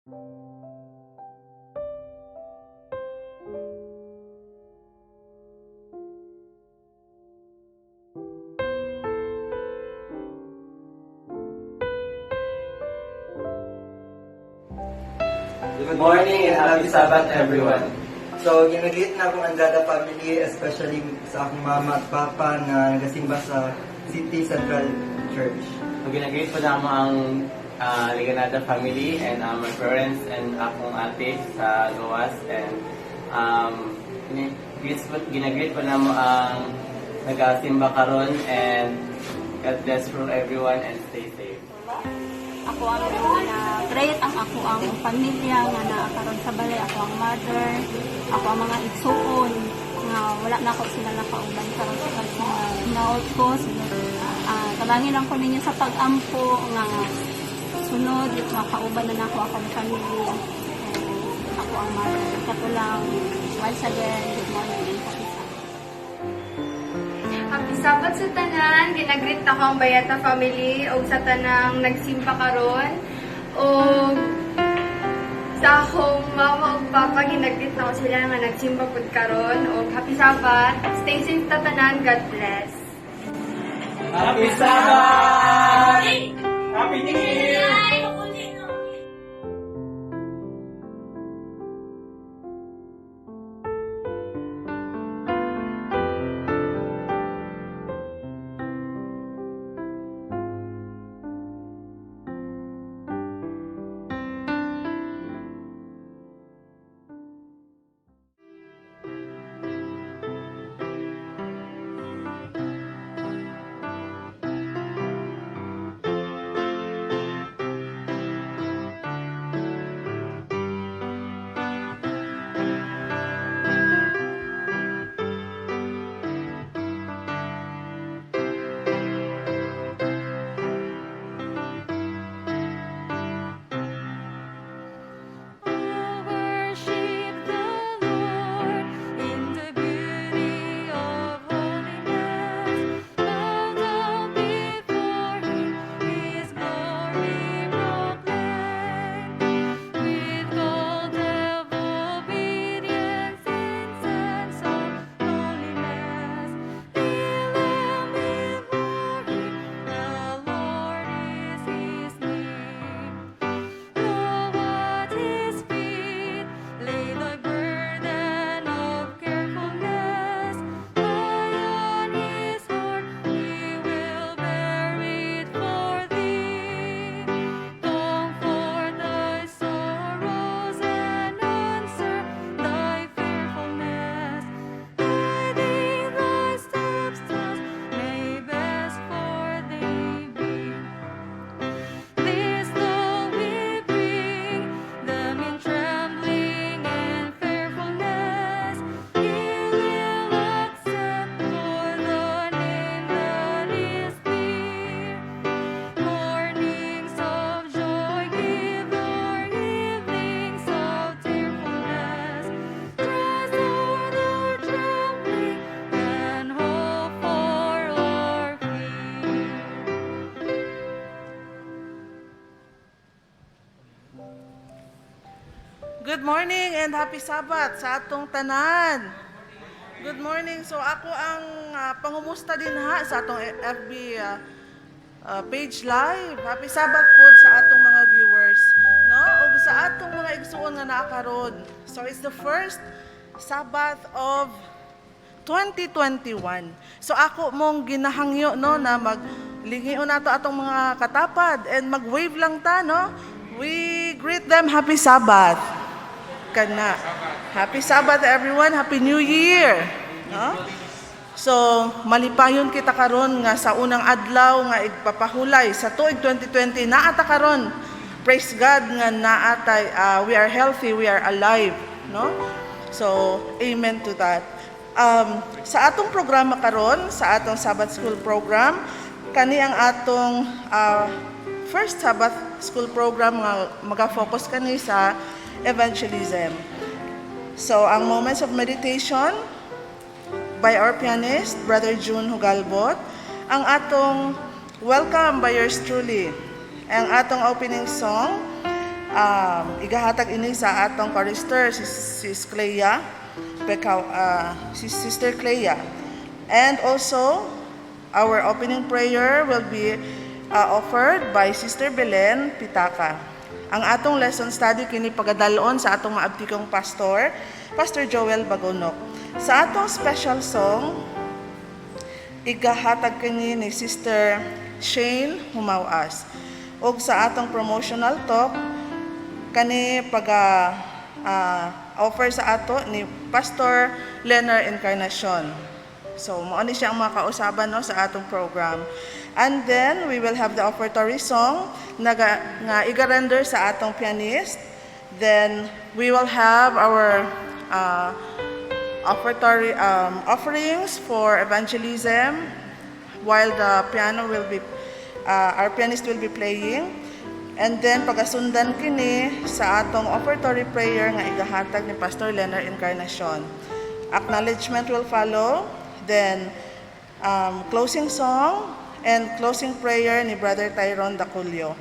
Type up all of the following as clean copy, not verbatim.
Good morning and happy Sabbath, everyone. So, ginaglit na akong Andrada family, especially sa akong mama at papa na nagasimba sa City Central Church. So, ginagreet po na mo ang Liganada family and my parents and akong ate sa Gawas. And ginagreet po na mo ang nagasimba karon, and God bless for everyone and stay safe. Ako ang great ang ako ang pamilya nga naakaroon sa balay, ako ang mother, ako ang mga igsuon nga wala na ako sila nakauban karon sa hinaot ko. Kalangin lang ko ninyo sa pag-ampo nga sunod makauban na ako akong pamilya. Ako ang mother. Kato lang, once again, good morning and happy Sabbath. Happy Sabbath sa tanan, ginagreet ako ang Bayata family o sa tanang nagsimpa karon o sa akong mama o papa ginagreet na ko sila nga nagsimpa pud karon o Happy Sabbath. Stay safe ta tanan, God bless. Happy Sabbath! Happy New Year! Good morning and happy Sabbath sa atong tanan. Good morning. So ako ang pangumusta din sa atong FB page live. Happy Sabbath po sa atong mga viewers, no? Ug sa atong mga igsuon nga naakaron. So it's the first Sabbath of 2021. So ako mong ginahangyo, no, na maglingion nato atong mga katapad and mag-wave lang ta, no? We greet them happy Sabbath. Kana. Happy Sabbath everyone, Happy New Year. No? So, malipayon kita karon nga sa unang adlaw nga igpapahulay sa tuig 2020 naata karon. Praise God nga naatay we are healthy, we are alive, no? So, amen to that. Sa atong programa karon, sa atong Sabbath School program, kani ang atong first Sabbath School program nga maga-focus kani sa evangelism. So, ang moments of meditation by our pianist, Brother June Hugalbot, ang atong welcome by yours truly, ang atong opening song, igahatag ini sa atong chorister si Clea, si Sister Clea. And also, our opening prayer will be offered by Sister Belen Pitaka. Ang atong lesson study kini pagadalon sa atong maabtikong pastor, Pastor Joel Bagonok. Sa atong special song, igahatag kini ni Sister Shane Humawas. Og sa atong promotional talk, kani offer sa ato ni Pastor Leonard Encarnacion. So, mao ni siya ang makausaban no, sa atong program. And then, we will have the offertory song nga iga-render sa atong pianist. Then, we will have our offertory offerings for evangelism while the piano will be, our pianist will be playing. And then, pagasundan kini sa atong offertory prayer nga igahatag ni Pastor Leonard Encarnacion. Acknowledgement will follow. Then, closing song and closing prayer ni Brother Tyrone Daculio.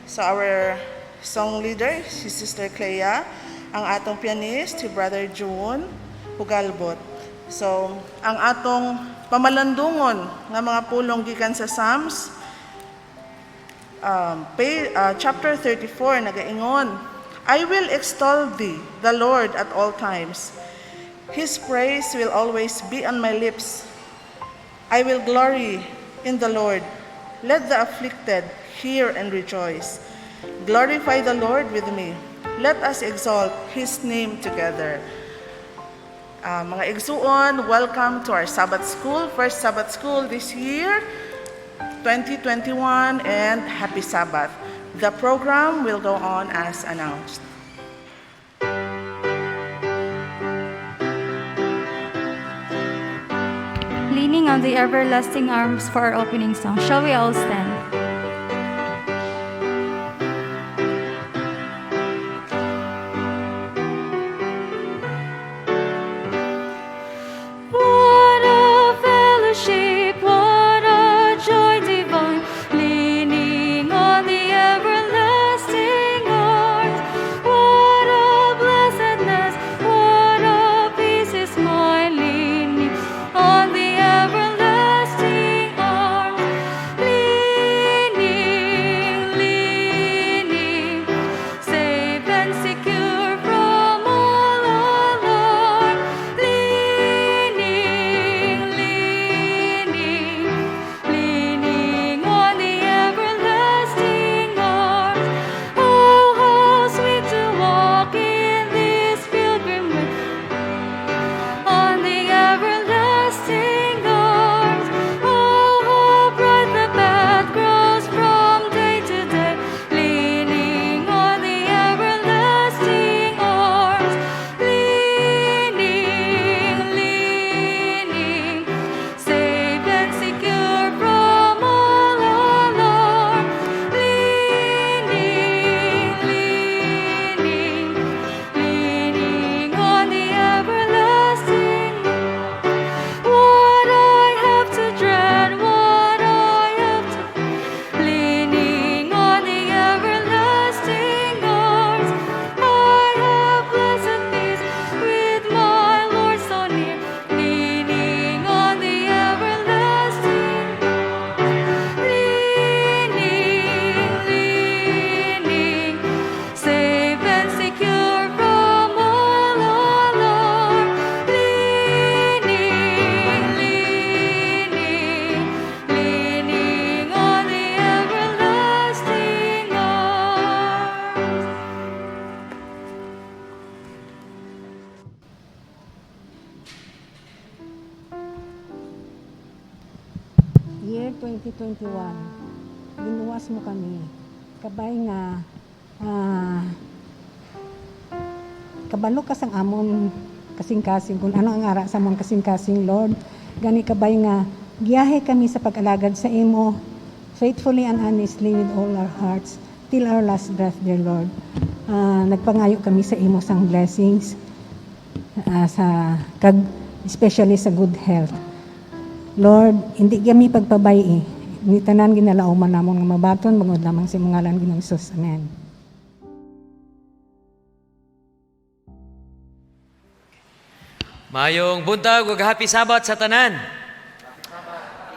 So, our song leader, si Sister Clea. Ang atong pianist, si Brother June Hugalbot. So, ang atong pamalandungon nga mga pulong gikan sa Psalms, chapter 34, nagaingon, I will extol thee, the Lord, at all times. His praise will always be on my lips. I will glory in the Lord. Let the afflicted hear and rejoice. Glorify the Lord with me. Let us exalt His name together. Mga igsuon, welcome to our Sabbath School, first Sabbath School this year, 2021, and happy Sabbath. The program will go on as announced. Leaning on the everlasting arms for our opening song. Shall we all stand? What a fellowship, what a joy divine, leaning on the everlasting arms. What a blessedness, what a peace is mine, leaning on the everlasting arms. Leaning, leaning, safe and secure from all alarm. Leaning, leaning, leaning on the everlasting arms. Oh, how sweet to walk in this pilgrim way on the everlasting arms. Oh, how bright the path grows from day to day, leaning on the everlasting arms. Leaning, leaning, safe and secure from all alarm. Leaning, leaning, leaning on the everlasting. What I have to dread, what I have to, leaning on the everlasting arms. I have blessed peace with my Lord so near, leaning on the everlasting. Leaning, leaning, safe and secure from all alarm. Leaning, leaning, leaning on the everlasting arms. Year 2021, ginuwas mo kami. Kabay nga, kabalo ka sang amon kasing-kasing, kung ano ang ara sa amon kasing-kasing, Lord. Gani kabay nga, giyahe kami sa pag-alagad sa imo, faithfully and honestly with all our hearts, till our last breath, dear Lord. Nagpangayo kami sa imo sang blessings, especially sa good health. Lord, hindi kami pagpabay ni tanan ginalauman namon nga mabaton bangod lamang sa mga ngalan Ginoong Hesus. Amen. Mayong buntag ug happy Sabat sa tanan.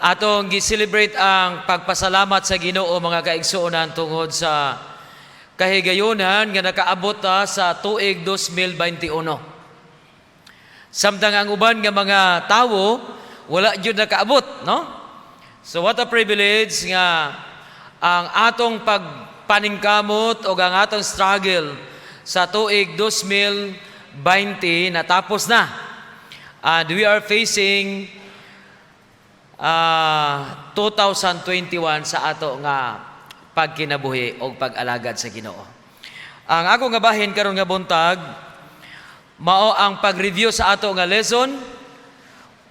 Atong gi-celebrate ang pagpasalamat sa Ginoo mga kaigsuonan tungod sa kahigayonan nga nakaabot sa tuig 2021. Samtang ang uban nga mga tawo wala gyud nakaabot, no? So what a privilege nga ang atong pagpaningkamot o ang atong struggle sa tuig 2020 natapos na. And we are facing 2021 sa ato nga pagkinabuhi o pag-alagad sa Ginoo. Ang ako nga bahin karon nga buntag mao ang pag-review sa ato nga lesson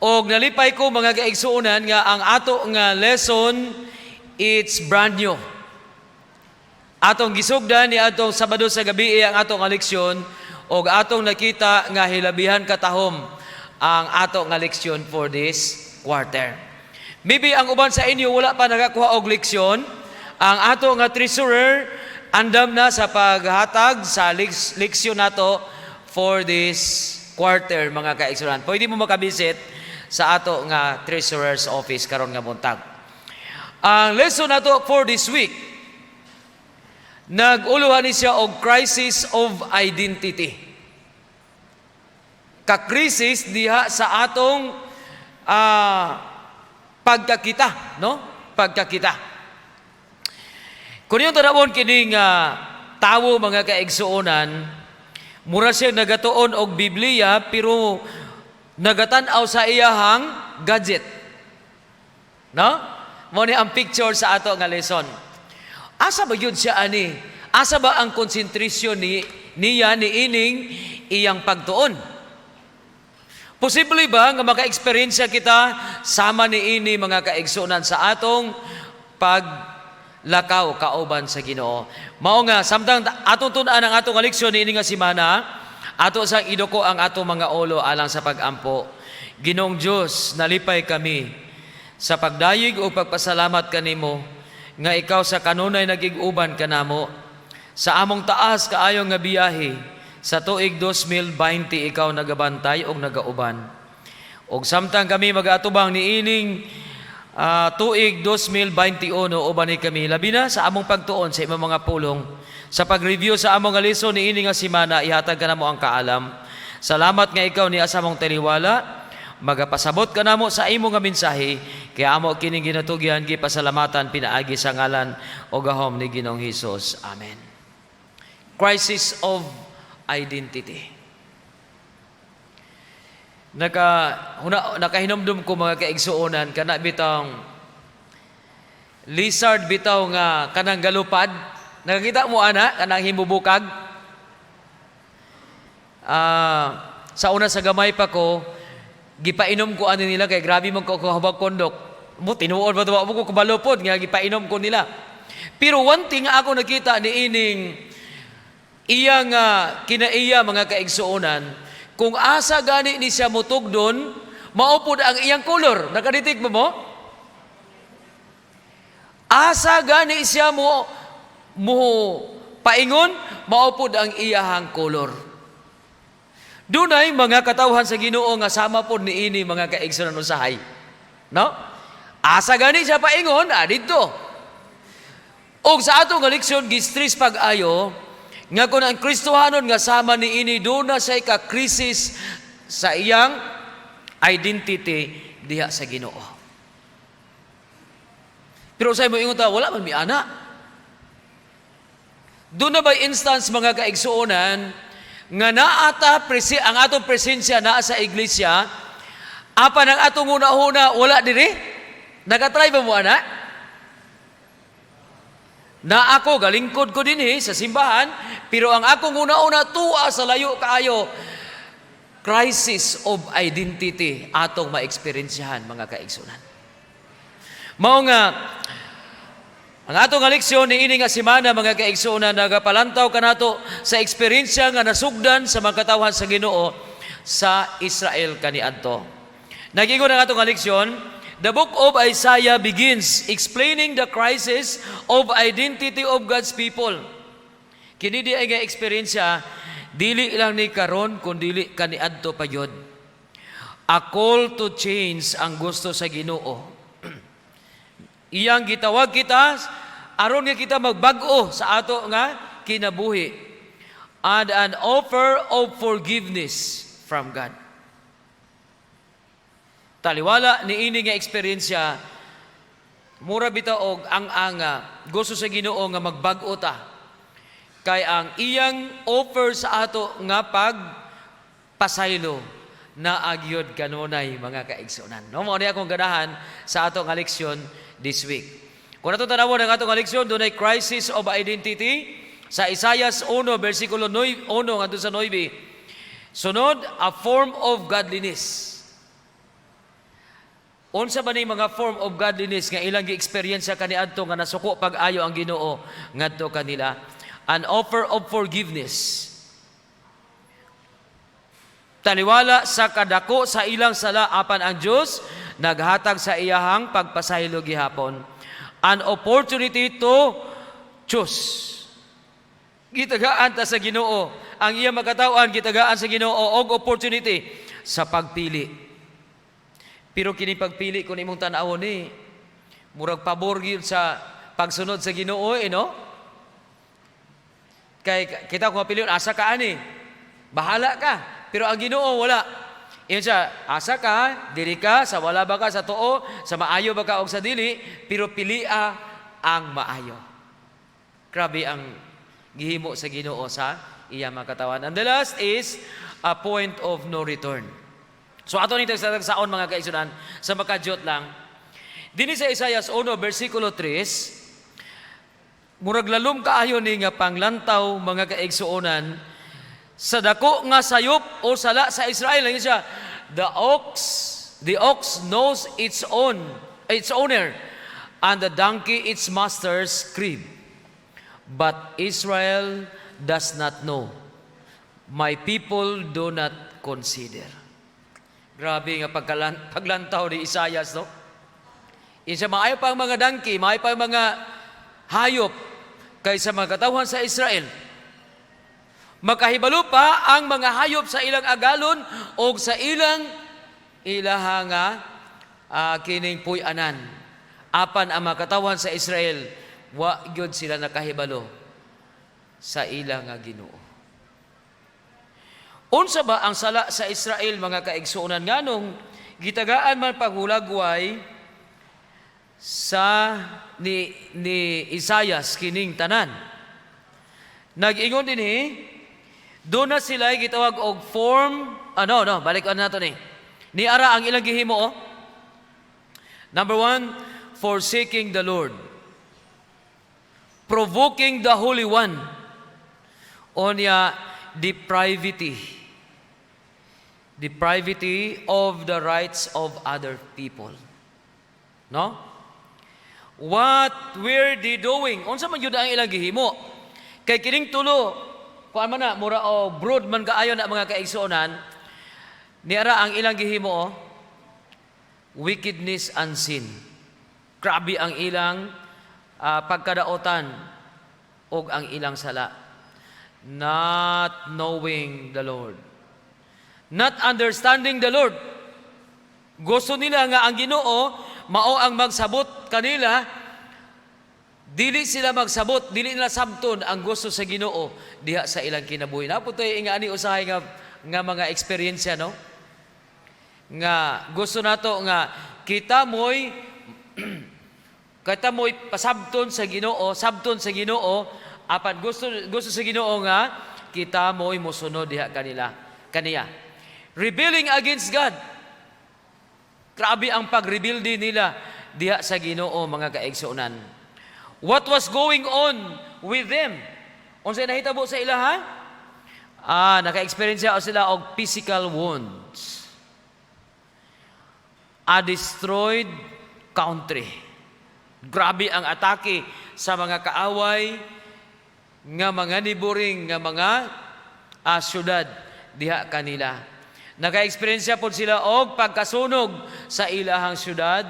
og nalipay ko mga kaigsuonan nga ang ato nga lesson it's brand new. Atong gisugdan ni atong Sabado sa gabi ang atong nga leksyon og atong nakita nga hilabihan katahom ang ato nga leksyon for this quarter. Maybe ang uban sa inyo wala pa nakakuha og leksyon. Ang ato nga treasurer andam na sa paghatag sa leksyon nato for this quarter mga kaigsunan. Pwede mo makabisit sa ato nga treasurer's office karon nga buntag. Ang lesson nato for this week nag-uluhan ni siya og crisis of identity. Ka-crisis diha sa atong pagkakita, no? Pagkakita. Kung yung tanawon kining tawo mga kaigsuonan, mura siya nagatuon og Biblia pero nagatan-aw sa iyahang gadget. No? Mo ni ang picture sa ato nga lesson. Asa ba yun siya ani? Asa ba ang konsentrasyon niya ni ining iyang pagtuon? Posible ba nga maka-experience kita sama ni ini mga kaigsuonan sa atong paglakaw kauban sa Ginoo? Mao nga samtang atong tun-an ang atong leksyon niini nga semana, ato sang idoko ang atong mga ulo alang sa pagampo. Ginoong Dios, nalipay kami sa pagdayeg o pagpasalamat kanimo nga ikaw sa kanunay nagig-uban kanamo sa among taas kaayo nga biyahe. Sa tuig 2020 ikaw nagabantay og nagauban. Og samtang kami mag-atubang niining tuig 2021 uban ni kami labi na sa among pagtuon sa imong mga pulong. Sa pag-review sa among lesson niini nga semana ihatag kanamo ang kaalam. Salamat nga ikaw ni asa mong taliwala. Magapasabot kanamo sa imong nga mensahe kaya amo kining ginatugyan gipasalamatan pinaagi sa ngalan o gahom ni Ginoong Hesus. Amen. Crisis of identity. Nakahinomdom ko mga kaigsuonan kana bitang lizard bitaw nga kanang galupad. Nakakita mo ana kanang himubukag. Sa una sa gamay pa ko gipainom ko ani nila kay grabe man ko habag kondok. Mo tinuod ba mo ko kabalupod nga gipainom ko nila. Pero one thing ako nakita ni ining iyang kinaiya mga kaigsuonan, kung asa gani ni siya mutugdon, maupod ang iyang kolor. Nakaditig mo? Asa gani siya mo paingon, maupod ang iyahang kolor. Dunay mga katawhan sa Ginoo nga sama pod niini mga kaigsuonan usahay. No? Asa gani siya paingon, dito. Og sa ato nga leksyon gistress pag-ayo nga kung ang Kristohanon nga sama ni ini doon na siya ka-krisis sa iyang identity diha sa Ginoo. Pero sa mo ingon ta wala man mi ana. Doon na ba instance mga kaigsuonan nga naata ang atong presensya naa sa iglesia apan ang atong una-una wala diri? Nakatry ba mo ana? Na ako, galingkod ko din sa simbahan, pero ang akong una-una tuwa sa layo kaayo, crisis of identity atong ma-experiensyahan mga kaigsunan. Mao nga, ang atong leksyon ni ini nga semana mga kaigsunan nagapalantaw kanato sa eksperyensya nga nasugdan sa mga katawhan sa Ginoo sa Israel kaniadto. Nagingon ang atong leksyon, the book of Isaiah begins explaining the crisis of identity of God's people. Kini di ay nga eksperyensya dili lang ni karon kun dili kaniadto pa yod. A call to change ang gusto sa Ginoo. Iyang gitawag kita aron nga kita magbag-o sa ato nga kinabuhi. And an offer of forgiveness from God. Taliwala ni ini nga eksperyensya, mura bitaw og ang gusto sa Ginoo nga magbag-o ta. Kay ang iyang offer sa ato nga pagpasaylo na agyod kanunay mga kaigsunan. No, mao ni akong ganahan sa ato nga leksyon this week. Kung ato tanawon ang ato nga leksyon, dunay crisis of identity sa Isaias 1 bersikulo 1 ngadto sa 9. Sunod, a form of godliness. Unsa ba ni mga form of godliness nga ilang gi-experience kaniadto nga nasuko pag-ayo ang Ginoo ngadto kanila? An offer of forgiveness. Taliwala sa kadako sa ilang sala apan ang Dios naghatag sa iyahang pagpasaylo gihapon. An opportunity to choose. Gitagaan ta sa Ginoo. Ang iya magkatawhan gitagaan sa Ginoo og opportunity sa pagpili. Pero kini pagpili kun imong tan-awon ni murag pabor gyud sa pagsunod sa Ginoo, no? Kay kita kung mapilion asa ka ani. Bahala ka. Pero ang Ginoo wala. Iyon siya, asa ka, diri ka, sa wala ba ka, sa too, sa maayo ba ka o sa dili, pero pilia ang maayo. Grabe ang gihimo sa Ginoo sa iya makatawan. And the last is a point of no return. So ato nito sa tagsaon mga kaigsunan, sa makadyot lang. Dinhi sa Isaias 1 bersikulo 3, murag lalom kaayo ni nga panglantaw mga kaigsuonan sa dako nga sayop o sala sa Israel. Lang siya, the ox knows its owner, and the donkey its master's crib. But Israel does not know. My people do not consider. Grabe nga paglantaw ni Isaias, no? Isa maayo pa ang mga donkey, maayo pa ang mga hayop kaysa mga katawhan sa Israel. Makahibalo pa ang mga hayop sa ilang agalon o sa ilang ilahanga kining puy-anan. Apan ang mga katawan sa Israel, wa gyud sila nakahibalo sa ilang Ginoo. Unsa ba ang sala sa Israel mga kaigsuonan nganong gitagaan man paghulagway sa ni Isaias kining tanan. Nag-ingon dinhi doon na sila gitawag og form, balik nato ni. Ni ara ang ilang gihimo, Number 1, forsaking the Lord. Provoking the Holy One. Onya, depravity. Depravity of the rights of other people. No? What were they doing? Unsa man yun ang ilang gihimo? Kay kining tulo, kuan man na mura o broad man kaayo na mga kaigsuonan, niara ang ilang gihimo wickedness and sin. Grabe ang ilang pagkadaotan og ang ilang sala. Not knowing the Lord. Not understanding the Lord. Gusto nila nga ang Ginoo mao ang magsabot kanila. Dili sila magsabot, dili nila sabton ang gusto sa Ginoo diha sa ilang kinabuhi. Naputoy nga ani usahay nga mga eksperyensya, no? Nga gusto nato nga kita moy pasabton sa Ginoo, sabton sa Ginoo, apan gusto sa Ginoo nga kita moy mosunod diha kaniya. Rebelling against God. Grabe ang pagrebelde nila diha sa Ginoo mga kaigsuonan. What was going on with them? Unsay nahitabo sa ila, ha? Naka-experience sila og physical wounds. A destroyed country. Grabe ang atake sa mga kaaway nga mga niburing nga mga syudad diha kanila. Naka-experience po sila og pagkasunog sa ilahang syudad.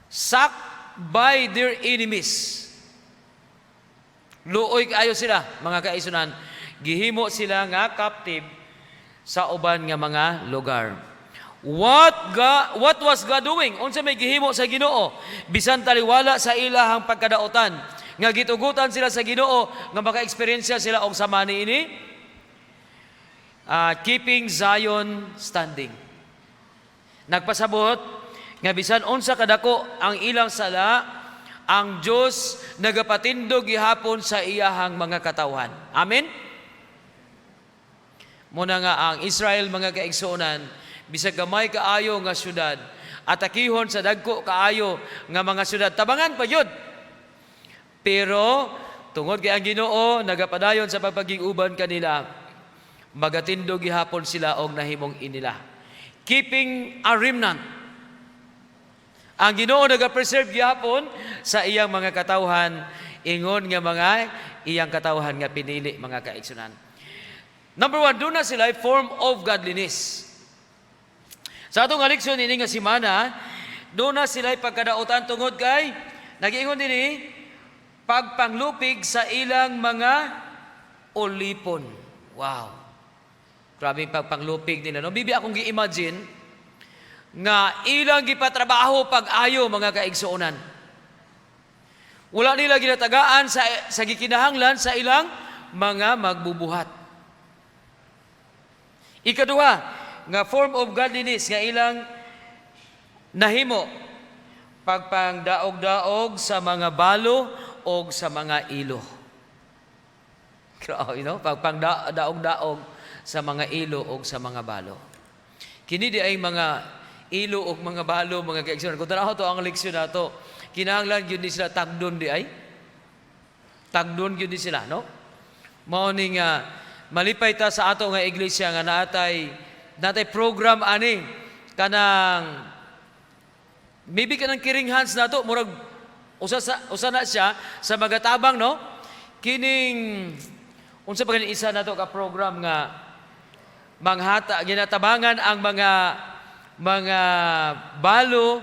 Sacked by their enemies. Luoy kaayo sila, mga kaisunan. Gihimo sila nga captive sa uban nga mga lugar. What was God doing? Unsa may gihimo sa Ginoo? Bisan taliwala sa ilahang pagkadaotan, nga gitugutan sila sa Ginoo nga maka-eksperyensya sila og sama niini. Keeping Zion standing. Nagpasabot nga bisan unsa kadako ang ilang sala, ang Dios nagapatindog gihapon sa iyahang mga katawhan. Amen. Muna nga ang Israel mga kaigsuonan, bisag gamay kaayo nga syudad, atakihon sa dagko kaayo nga mga syudad, tabangan pa yun. Pero tungod kay ang Ginoo nagapadayon sa pagpaging-uban kanila, magatindog gihapon sila og nahimong inila. Keeping a remnant. Ang Ginoo nagapreserve gihapon sa iyang mga katawhan, ingon nga mga iyang katawhan nga pinili mga kaigsunan. Number 1, doon na sila form of godliness. Sa atong leksyon ini nga semana, doon na sila pagkadaotan tungod kay nag-ingon dinhi pagpanglupig sa ilang mga ulipon. Wow. Grabe pagpanglupig nila. No? Bibi akong gi-imagine nga ilang gipatrabaho pag-ayo mga kaigsuonan. Wala nila ginatagaan sa gikinahanglan sa ilang mga magbubuhat. Ikaduha, nga form of godliness nga ilang nahimo pagpangdaog-daog sa mga balo o sa mga ilo. Grabe, no? Pagpangdaog-daog sa mga ilo o sa mga balo. Kini di ay mga ilo o mga balo, mga kaigsuonan. Kung tanaw to ang leksyon nato, kinahanglan gyud ni sila tagdon di ay. Tagdon gyud ni sila, no? Mao ni nga malipay ta sa ato nga iglesia nga natay program ani kanang maybe kanang kiring hands nato murag usa na siya sa magatabang, no? Kining unsa pa ganin isa nato ka program nga manghata ginatabangan ang mga balo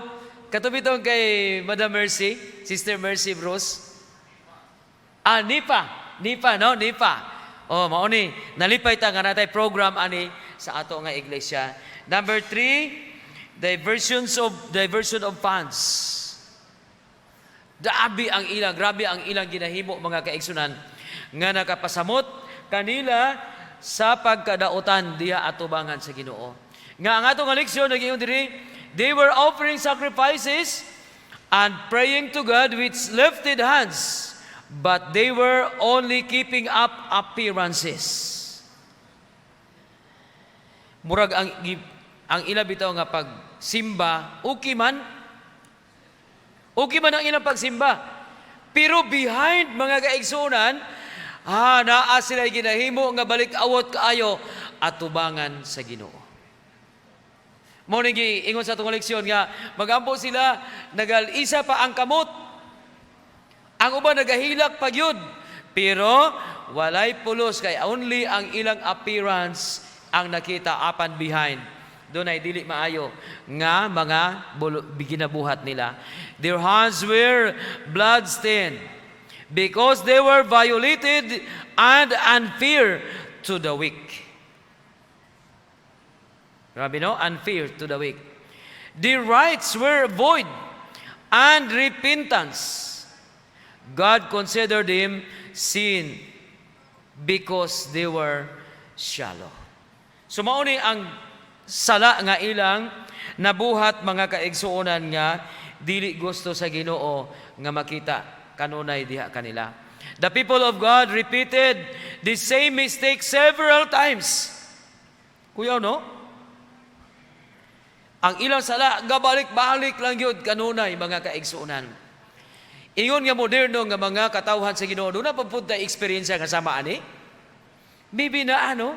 katubit tong kay Madam Mercy, Sister Mercy Bruce. Nipa, no? Nipa. Oh, mao ni nalipay ta nga natay program ani sa ato nga iglesia. Number 3, diversion of funds. Grabe ang ilang ginahimo mga kaigsunan nga nakapasamot kanila sa pagkadaotan diha atubangan sa Ginoo. Nga ang ato nga leksyon nagingon diri, they were offering sacrifices and praying to God with lifted hands, but they were only keeping up appearances. Murag ang ila bitaw nga pagsimba, okay man ang ilang pagsimba. Pero behind mga kaigsunan, naa sila ginahimo nga balik awot kaayo atubangan sa Ginoo. Mao ni ingon sa atong leksyon nga magampo sila nagal-isa pa ang kamot. Ang uban nagahilak pa gyud, pero walay pulos kay only ang ilang appearance ang nakita apan behind. Doon ay dili maayo nga mga ginabuhat nila. Their hands were blood-stained because they were violated and unfair to the weak. Grabe, no? Unfair to the weak. Their rights were void and repentance. God considered them sin because they were shallow. So mao ni ang sala nga ilang nabuhat mga kaigsuonan nga dili gusto sa Ginoo nga makita kanunay diha kanila. The people of God repeated the same mistake several times. Kuyaw, no? Ang ilang sala gabalik-balik lang gyud kanunay mga kaigsuonan. Ingon nga moderno nga mga katawhan sa Ginoo, doon na papunta experience nga sama ani. Bibi na ano?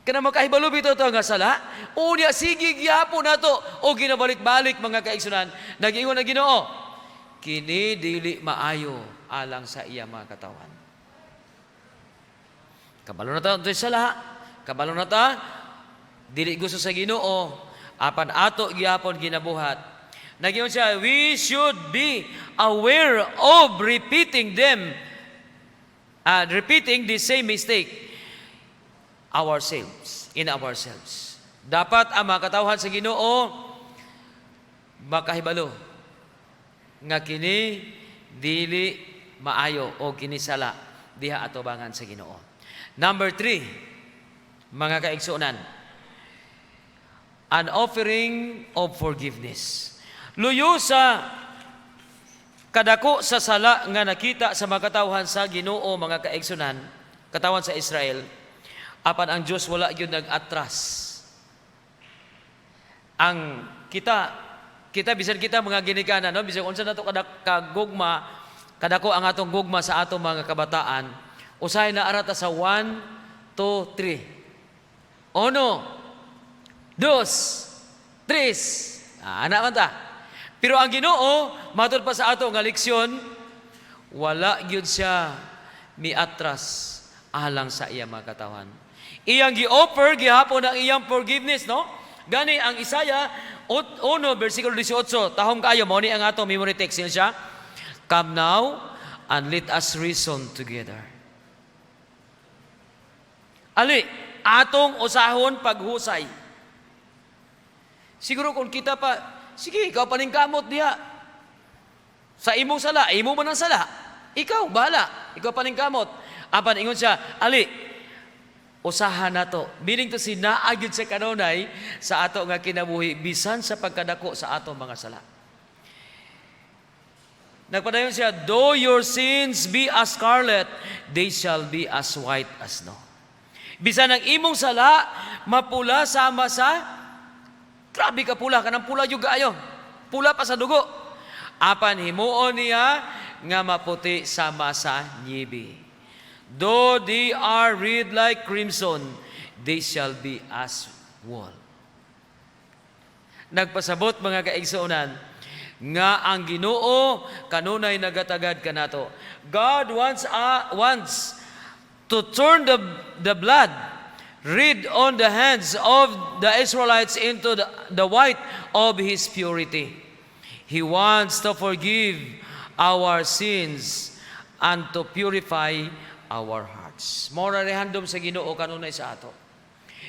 Kana makahibalo bitaw to nga sala, unya sige gyapon nato o ginabalik-balik mga kaigsunan. Nag-ingon na Ginoo, kini dili maayo alang sa iya mga katawhan. Kabalo na ta sala, kabalo na ta dili gusto sa Ginoo, apan ato gyapon ginabuhat. Nag-ingon siya, we should be aware of repeating the same mistake in ourselves. Dapat ang mga katawhan sa Ginoo makahibalo nga kini dili maayo o kini sala diha atubangan sa Ginoo. Number 3, mga kaigsuonan, an offering of forgiveness. Luyo sa kadako sa sala nga nakita sa mga katawhan sa Ginoo, mga kaigsuonan, katawan sa Israel, apan ang Dios wala gyud nag-atras. Ang kita bisan kita mga ginikanan, no, bisan unsa nato kagugma, kadako ang atong gugma sa atong mga kabataan, usahay na arata sa 1, 2, 3. 1, 2, 3. Ana man ta. Pero ang Ginoo, matud pa sa ato nga leksyon, wala gyud siya miatras alang sa iya mga katawan. Iyang gi-offer gihapon ang iyang forgiveness, no? Gani ang Isaya 1 versikulo 18, tahong kayo mo ni ang ato memory text niya. Come now and let us reason together. Ali, atong usahon paghusay. Siguro kung kita pa, sige, ikaw pa ning kamot diha. Sa imong sala, imo man ang sala. Ikaw, bahala. Ikaw pa ning kamot. Apan ingon siya, ali, usahan nato. Meaning to si naagyod sa kanunay sa ato nga kinabuhi bisan sa pagkadako sa ato mga sala. Nagpadayon siya, though your sins be as scarlet, they shall be as white as snow. Bisan ang imong sala mapula sama sa grabe ka pula, kanang pula yung gaayo. Pula pa sa dugo. Apan himuon niya nga maputi sama sa nyibi. Though they are red like crimson, they shall be as wool. Nagpasabot mga kaigsuonan nga ang Ginoo kanunay nagatagad kanato. God wants to turn the blood red on the hands of the Israelites into the white of His purity. He wants to forgive our sins and to purify our hearts. Mora rehandom sa Ginoo kanunay sa ato.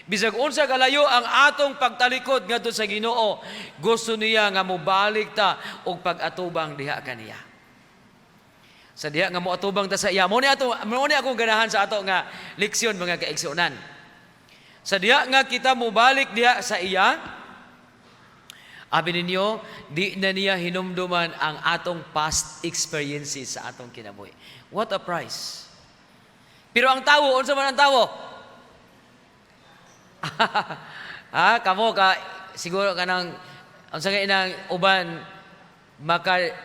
Bisag unsa kalayo ang atong pagtalikod ngadto sa Ginoo, gusto niya nga mobalik ta og pag-atubang diha kaniya. Sa diha nga moatubang ta sa iya. Mo ni akong ganahan sa ato nga leksyon mga kaigsuonan. Sa diha nga kita mobalik diha sa iya, abi ninyo, di na niya hinumduman ang atong past experiences sa atong kinabuhi. What a price. Pero ang tawo, unsa man ang tawo? Kamo ka siguro kanang unsa kay nang uban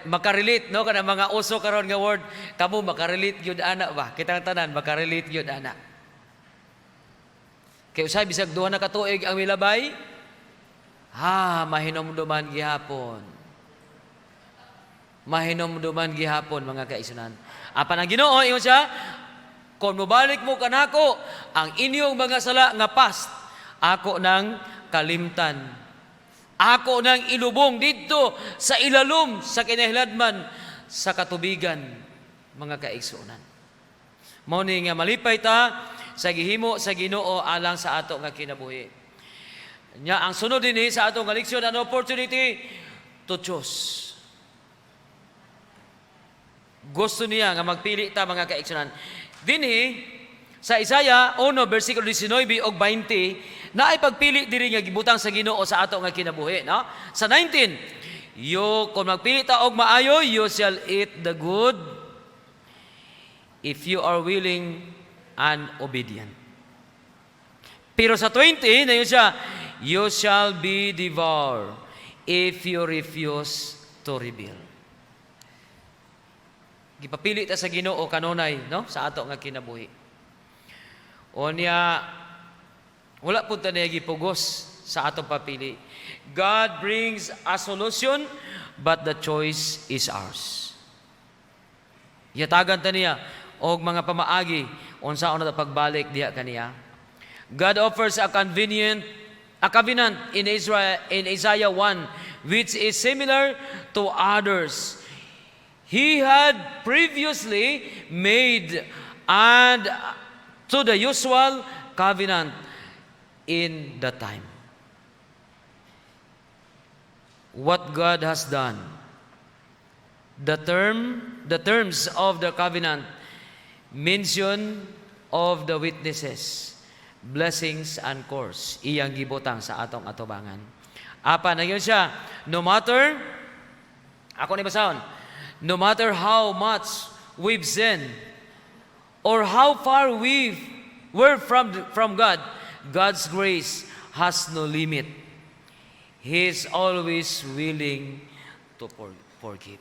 makarelate, no, kanang mga uso karon nga word, kamo makarelate gyud ana ba? Kitang tanan makarelate gyud ana. Kay usay bisag duha na ka tuig ang milabay, mahinomduman gihapon. Mahinomduman gihapon mga kaisunan. Apan ang Ginoo ingon siya, kung mobalik mo kanako ang inyong mga sala nga past, ako nang kalimtan. Ako nang ilubong dito sa ilalom sa kinahilabman sa katubigan, mga kaigsuonan. Mao ni nga malipay ta sa gihimo sa Ginoo alang sa ato nga kinabuhi. Nya ang sunod dinhi sa ato nga leksyon, an opportunity to choose. Gusto niya nga magpili ta mga kaigsuonan. Dinhi sa Isaya 1 versikulo 19 ug 20 naay pagpili diri nga gibutang sa Ginoo sa ato nga kinabuhi, no? Sa 19, kung magpili ta og maayo, you shall eat the good if you are willing and obedient. Pero sa 20, nayon siya, you shall be devoured if you refuse to rebel. Gipapili ta sa Ginoo kanunay, no, sa ato nga kinabuhi. Onya wala pud ta niya gipugos sa atong papili. God brings a solution, but the choice is ours. Yatagan ta niya og mga pamaagi unsaon na pagbalik diha kaniya. God offers a covenant in Israel in Isaiah 1 which is similar to others He had previously made and to the usual covenant in the time. what God has done. The terms of the covenant, mention of the witnesses, blessings and curse, iyang gibutang sa atong atubangan. Apa na yun siya? No matter, ako ni basahon, no matter how much we've sinned, or how far we're from God, God's grace has no limit. He is always willing to forgive.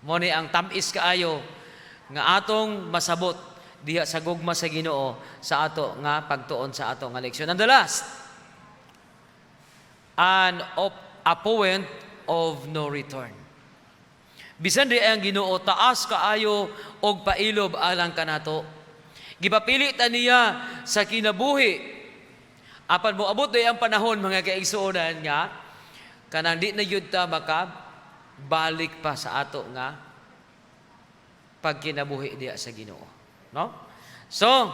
Mo ni ang tamis kaayo nga atong masabot diha sa gugma sa Ginoo sa ato nga pagtuon sa ato nga leksyon. And the last, a point of no return. Bisan di ang Ginoo taas kaayo og pailob alang kanato. Gipapili ta niya sa kinabuhi. Apan mo abot day ang panahon mga kaigsuonan nga kanang di na yud ta balik pa sa ato nga pagkinabuhi diya sa Ginoo. No? So,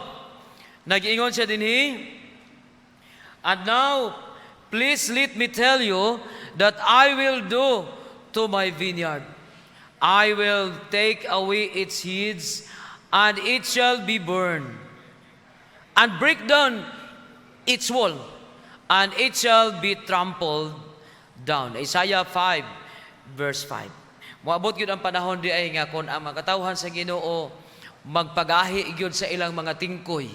nag-ingon siya dinhi, and now, please let me tell you that I will do to my vineyard. I will take away its seeds, and it shall be burned, and break down its wall, and it shall be trampled down. Isaiah 5, verse 5. Moabot yun ang panahon di ay nga kung ang mga katawhan sa Ginoo magpagahi gyud sa ilang mga tingkoy.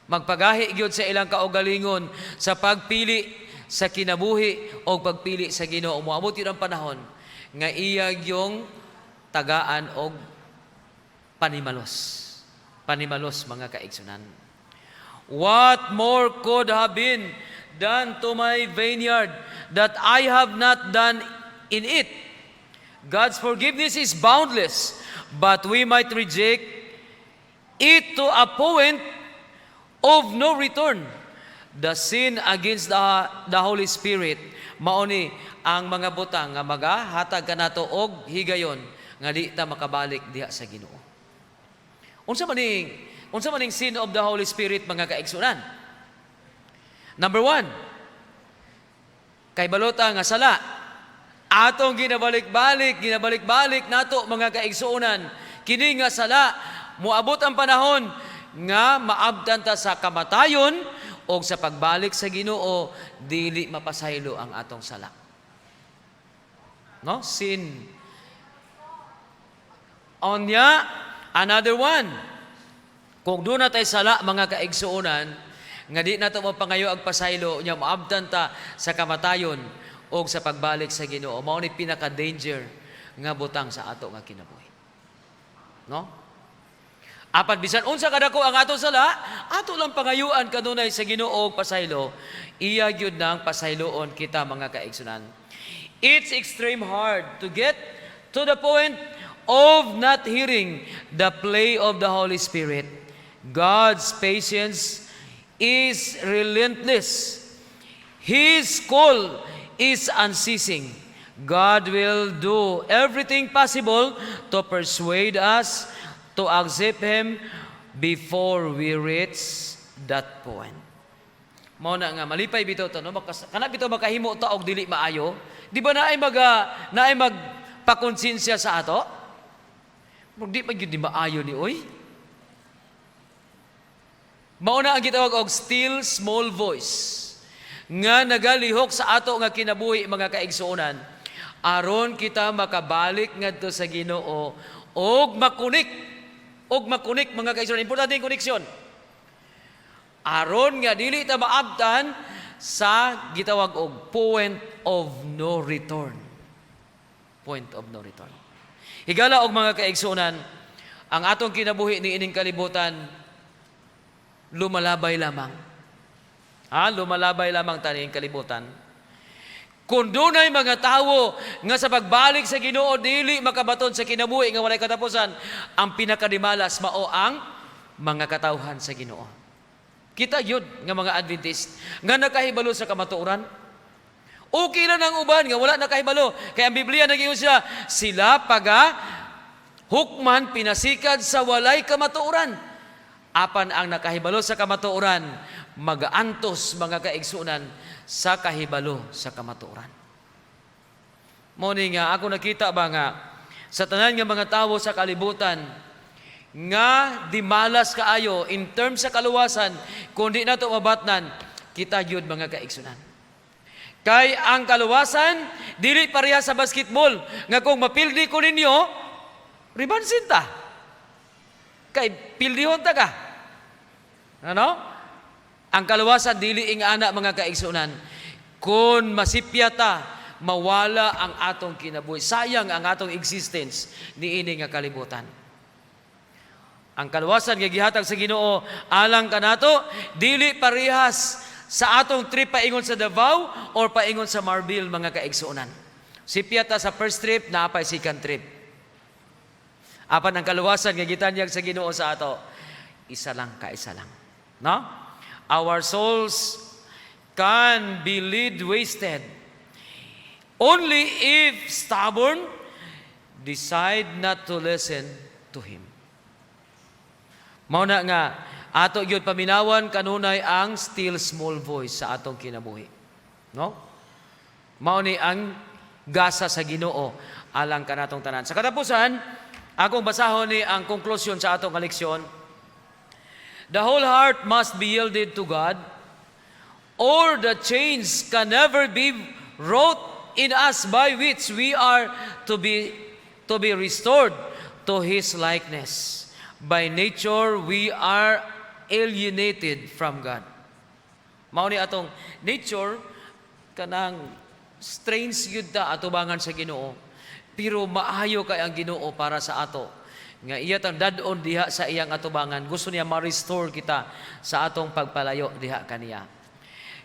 Magpagahi gyud sa ilang kaugalingon sa pagpili sa kinabuhi o pagpili sa Ginoo. Moabot yun ang panahon nga iya yung tagaan og panimalos. Panimalos mga kaigsunan. What more could have been done to my vineyard that I have not done in it? God's forgiveness is boundless, but we might reject it to a point of no return. The sin against the Holy Spirit, mauni ang mga butang nga magahatag kanato og higayon nga di ta makabalik diha sa Ginoo. Unsa maning sin of the Holy Spirit mga kaigsunan? Number 1, kay balota nga sala. Atong ginabalik-balik nato mga kaigsuonan. Kini nga sala, moabot ang panahon nga maabtan ta sa kamatayon o sa pagbalik sa Ginoo, dili mapasaylo ang atong sala. No? Sin. Onya, another one. Kung doon na tayo sala mga kaigsuonan, nga di na ito mapangayo ang pasaylo, nya maabtan ta sa kamatayon o sa pagbalik sa Ginoo. Mao ni pinaka-danger nga butang sa ato nga kinabuhi. No? Apan bisan unsa kadako ang ato sala, ato lang pangayuan kanunay sa Ginoo og pasaylo, iya gyud nang pasayloon kita mga kaigsunan. It's extreme hard to get to the point of not hearing the play of the Holy Spirit. God's patience is relentless. His call is unceasing. God will do everything possible to persuade us to accept Him before we reach that point. Mao na nga malipay bitaw to no, kana bitaw makahimo ta og dili maayo. Di ba naay magpakonsensya sa ato? Di pa gyud di maayo ni oy. Mao na ang gitawag og still small voice nga nagalihok sa ato nga kinabuhi mga kaigsuonan aron kita makabalik ngadto sa Ginoo og makunik mga kaigsuonan. Importante ang koneksyon aron nga dili ta maabtan sa gitawag og point of no return. Higala og mga kaigsuonan, ang atong kinabuhi ni ining kalibutan lumalabay lamang. Lumalabay lamang taning kalibutan. Kung dunay mga tawo nga sa pagbalik sa Ginoo dili makabaton sa kinabuhi nga walay katapusan, ang pinakadimalas mao ang mga katawhan sa Ginoo. Kita yun nga mga Adventist nga nakahibalo sa kamatuoran. Okay lang ang uban nga wala nakahibalo. Kaya ang Biblia nag-ingon sila hukman pinasikad sa walay kamatuoran. Apan ang nakahibalo sa kamatuoran, mag-aantos mga kaigsunan sa kahibalo sa kamatuoran. Mao ni nga ako nakita ba nga sa tanan nga mga tawo sa kalibutan nga di malas kaayo in terms sa kaluwasan kundi nato mabatnan kita gyud mga kaigsunan. Kay ang kaluwasan dili pareha sa basketball nga kung mapildi ko ninyo ribansin ta. Kay pildihon ta ka. Ano? Ang kaluwasan dili ing ana mga kaigsunan. Kung masipya ta mawala ang atong kinabuhi. Sayang ang atong existence niini nga kalibutan. Ang kaluwasan nga gihatag sa Ginoo alang kanato dili parehas sa atong trip paingon sa Davao or paingon sa Marbil mga kaigsuonan. Sipya ta sa first trip naapay second trip. Apan ang kaluwasan nga gitanyag sa Ginoo sa ato isa lang kaisa lang. No? Our souls can be lead wasted only if stubborn decide not to listen to Him. Mao na nga ato gyud paminawan kanunay ang still small voice sa atong kinabuhi. No? Mao ni ang gasa sa Ginoo alang kanatong tanan. Sa katapusan, akong basahon ni ang konklusyon sa atong leksyon. The whole heart must be yielded to God, or the change can never be wrought in us by which we are to be restored to His likeness. By nature, we are alienated from God. Mao ni atong nature, kanang strange yun ta atubangan sa Ginoo. Pero maayo kay ang Ginoo para sa ato. Nga iya tang dadon diha sa iyang atubangan. Gusto niya ma-restore kita sa atong pagpalayo diha kaniya.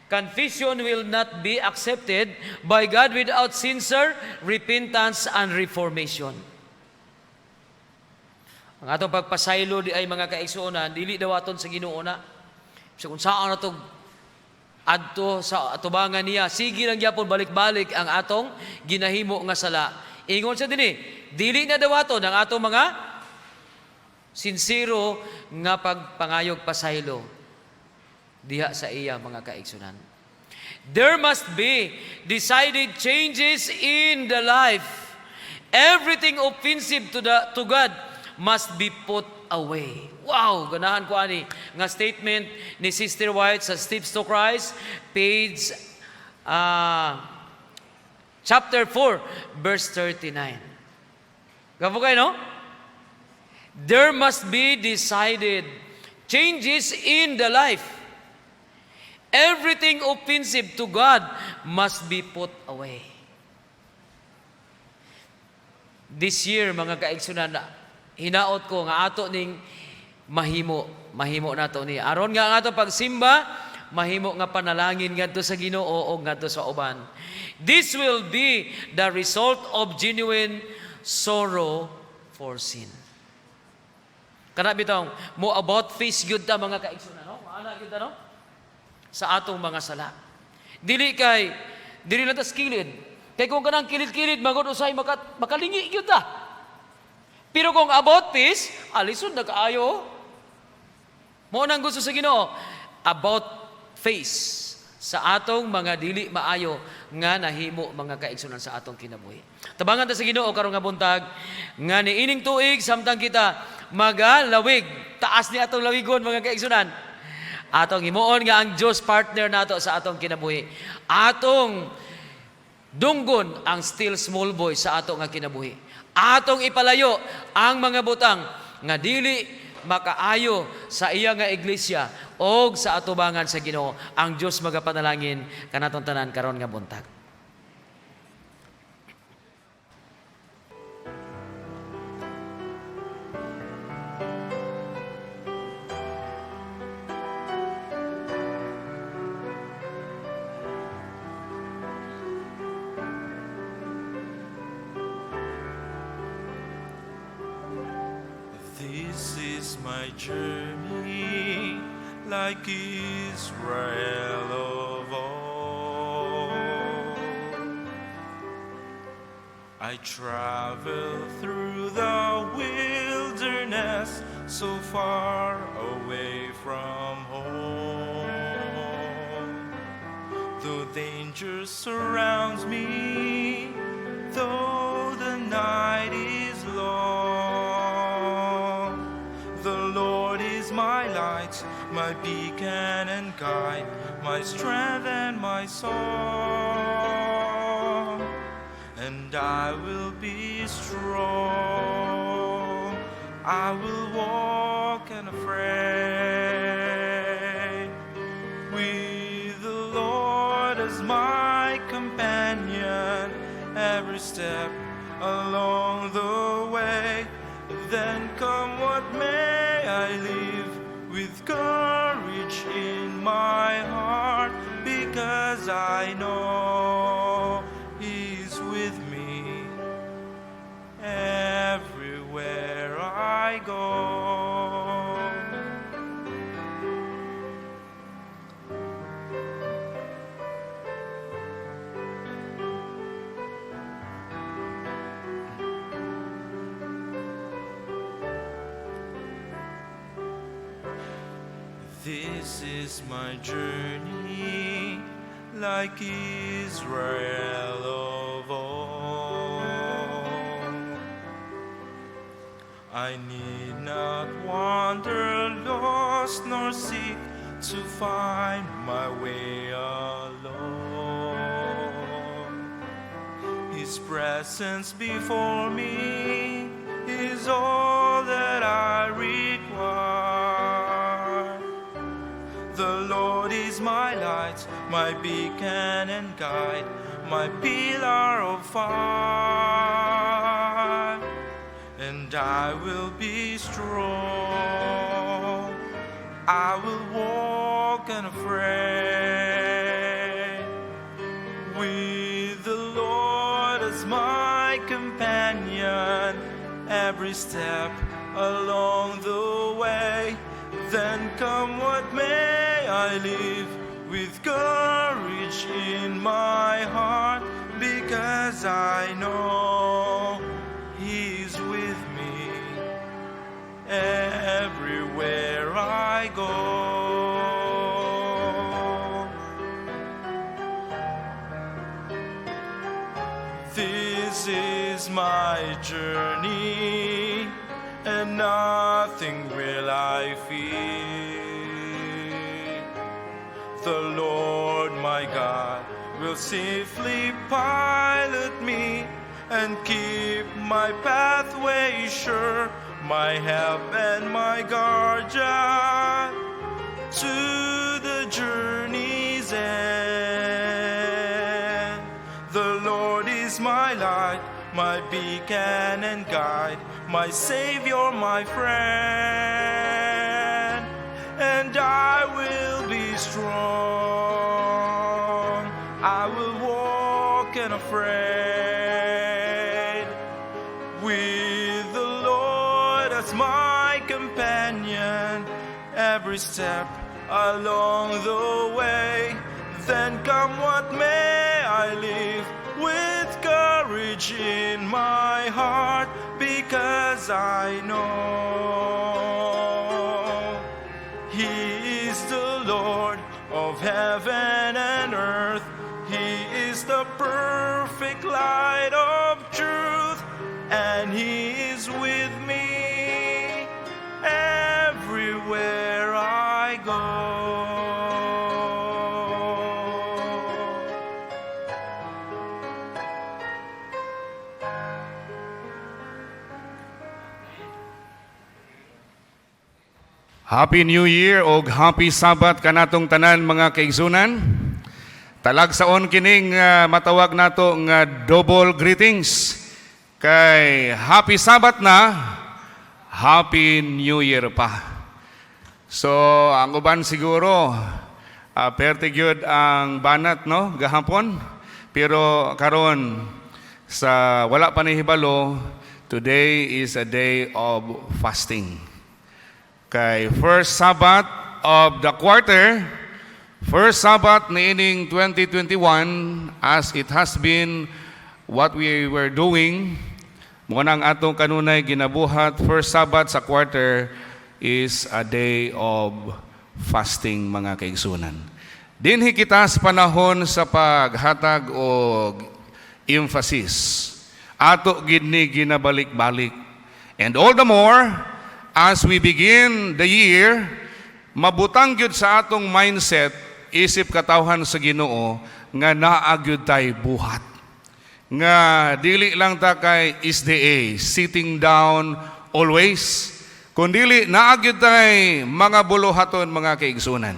Confession will not be accepted by God without sincere repentance and reformation. Ang atong pagpasaylo di ay mga kaigsuonan, dili daw aton sa Ginoo na. So kung saan na adto sa atubangan niya, sige lang gyapon balik-balik ang atong ginahimo nga sala. Ingon sa dinhi, dili na daw aton ang atong mga sincero nga pagpangayog pasaylo diha sa iya mga kaigsunan. There must be decided changes in the life. Everything offensive to God must be put away. Wow, ganahan ko ani nga statement ni Sister White sa Steps to Christ, page chapter 4, verse 39. Gabo kayo, no? There must be decided changes in the life. Everything offensive to God must be put away. This year, mga kaigsunan, hinaot ko nga ato ning mahimo nato ni aron nga ang ato pagsimba mahimo nga panalangin ngadto sa Ginoo o ngadto sa uban. This will be the result of genuine sorrow for sin. Kana bitong mo about face gyud ta mga kaigsunan, no? Ana gyud ta, no? Sa atong mga sala. Dili lang ta skilid. Kay kung kanang kilid-kilid magod usay makalingi gyud ta. Pero kung about peace, alison na kaayo. Mo nang gusto sa Ginoo, about face sa atong mga dili maayo nga nahimo mga kaigsunan sa atong kinabuhi. Tabangan ta sa Ginoo karong nga buntag nga niining tuig samtang kita magalawig, taas ni atong lawigon mga kaigsunan. Atong himuon nga ang Dios partner nato sa atong kinabuhi. Atong dunggon ang still small voice sa atong nga kinabuhi. Atong ipalayo ang mga butang nga dili makaayo sa iya nga iglesia o sa atubangan sa Ginoo. Ang Dios magapanalangin kanatong tanan karon nga buntag. This is my journey, like Israel of old. I travel through the wilderness, so far away from home. Though danger surrounds me, though the night is long. The Lord is my light, my beacon and guide, my strength and my song. And I will be strong, I will walk unafraid, with the Lord as my companion, every step along the way. Then come what may, I live with courage in my heart, because I know He's with me everywhere I go. This is my journey, like Israel of old. I need not wander lost, nor seek to find my way alone. His presence before me is all that I require. The Lord is my light, my beacon and guide, my pillar of fire. And I will be strong, I will walk unafraid, with the Lord as my companion, every step along the way. Then come what may, I live with courage in my heart, because I know He's with me everywhere I go. This is my journey, and nothing will I fear. The Lord my God will safely pilot me and keep my pathway sure, my help and my guardian to the journey's end. The Lord is my light, my beacon and guide, my Savior, my friend, and I will be strong, I will walk unafraid, with the Lord as my companion, every step along the way. Then come what may, I live with courage in my heart, because I know He is the Lord of heaven and earth. He is the perfect light of truth, and He is with me everywhere I go. Happy New Year o Happy Sabbath kanatong tanan mga kaigsunan. Talagsaon kining matawag nato nga double greetings. Kay Happy Sabbath na, Happy New Year pa. So, ang uban siguro, perte gyud ang banat no gahapon. Pero karon sa wala pa ni hibalo, today is a day of fasting. Kay first Sabbath of the quarter, first Sabbath niining 2021, as it has been what we were doing, muna ang atong kanunay ginabuhat, first Sabbath sa quarter is a day of fasting mga kaigsunan. Dinhi kita sa panahon sa paghatag o emphasis ato gid ni ginabalik-balik. And all the more, as we begin the year, mabutang gyud sa atong mindset, isip katawhan sa Ginoo, nga naa gyud tay buhat. Nga dili lang ta kay is the a, sitting down always, kundili naa gyud tay mga buluhaton mga kaigsunan.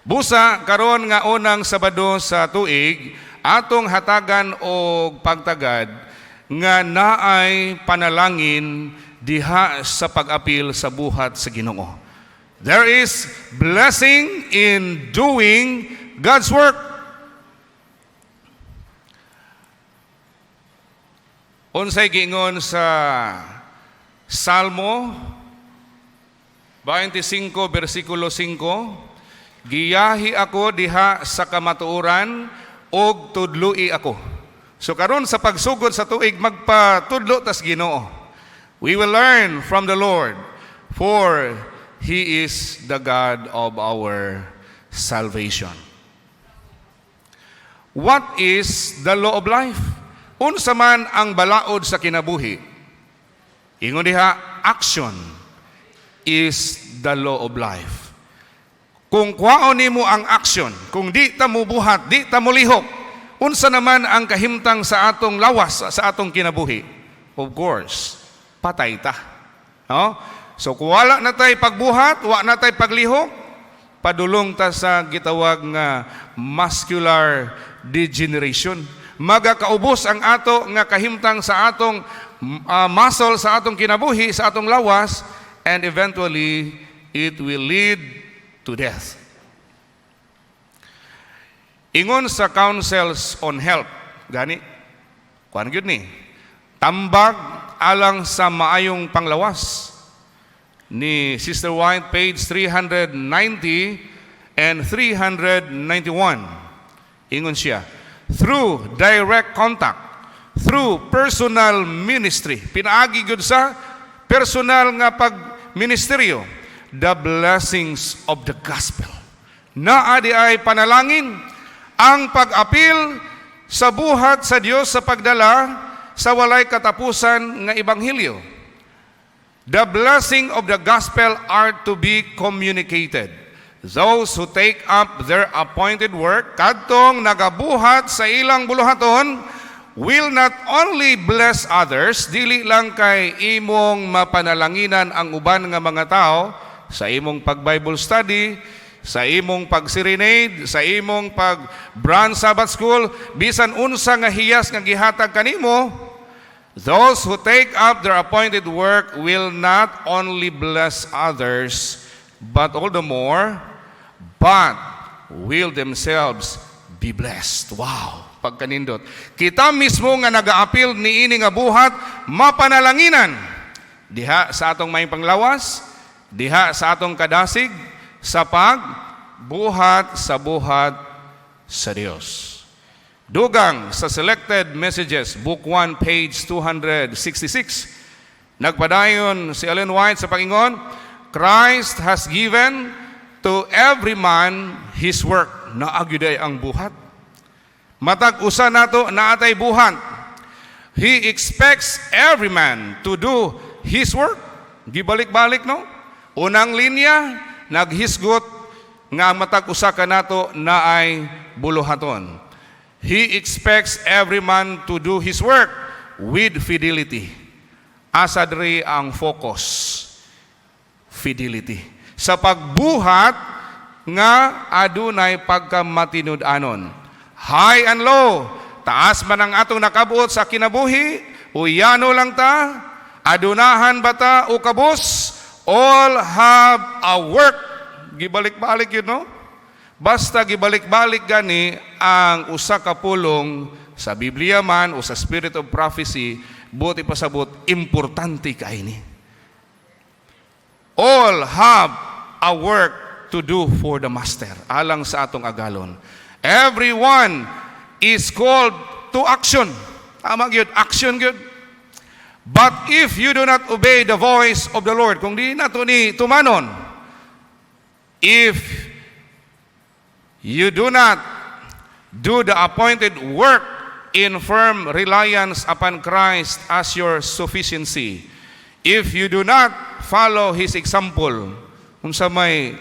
Busa karon nga unang Sabado sa tuig, atong hatagan og pagtagad nga naay panalangin diha sa pag-apil sa buhat sa Ginoo. There is blessing in doing God's work. Unsay giingon sa Salmo 25 versikulo 5, giyahi ako diha sa kamatuoran og tudloi ako. So karon sa pagsugod sa tuig, magpatudlo tas Ginoo. We will learn from the Lord, for He is the God of our salvation. What is the law of life? Unsa man ang balaod sa kinabuhi? Ingon diha, action is the law of life. Kung kwaon nimo ang action, kung di ta mo buhat, di ta mo lihok, unsa naman ang kahimtang sa atong lawas, sa atong kinabuhi? Of course, patay ta. No? So kung wala na tay pagbuhat, wala na tay paglihok, padulong ta sa gitawag nga muscular degeneration. Magakaubos ang ato nga kahimtang sa atong muscle, sa atong kinabuhi, sa atong lawas, and eventually it will lead to death. Ingon sa Councils on Health, gani, kuan gyud ni, tambag alang sa maayong panglawas ni Sister White, page 390 and 391. Ingon siya, through direct contact, through personal ministry, pinaagi gyud sa personal nga pagministeryo, the blessings of the gospel. Naadi ay panalangin ang pag-apil sa buhat sa Dios sa pagdala sa walay katapusan nga ebanghelyo. The blessing of the gospel are to be communicated. Those who take up their appointed work, kadtong nagabuhat sa ilang buluhaton, will not only bless others, dili lang kay imong mapanalanginan ang uban nga mga tao, sa imong pag-Bible study, sa imong pag-serenade, sa imong pag-Branch Sabbath School, bisan unsa nga hiyas nga gihatag kanimo, those who take up their appointed work will not only bless others, but all the more, but will themselves be blessed. Wow, pagkanindot. Kita mismo nga nag-aapil ni ini nga buhat, mapanalanginan diha sa atong may panglawas, diha sa atong kadasig, sa pagbuhat sa buhat sa Dios. Dugang sa Selected Messages, Book 1, page 266, nagpadayon si Ellen White sa pangingon, Christ has given to every man his work. Naagyuday ang buhat. Matag usa nato naatay buhat. He expects every man to do his work. Gibalik-balik, no? Unang linya, naghisgot nga matag usa ka nato na ay buluhaton. He expects every man to do his work with fidelity. Asa diri ang focus? Fidelity. Sa pagbuhat nga adunay pagkamatinud-anon. High and low, taas man ang atong nakabuot sa kinabuhi, uyano lang ta, adunahan ba ta o kabus, all have a work. Gibalik-balik yun, no? Basta gibalik-balik gani ang usa ka pulong sa Biblia man o sa Spirit of Prophecy, buti pasabot, importante kaini. All have a work to do for the Master. Alang sa atong agalon. Everyone is called to action. Tama gyud, action gyud. But if you do not obey the voice of the Lord, kung di nato ni tumanon, if you do not do the appointed work in firm reliance upon Christ as your sufficiency. If you do not follow His example, unsa may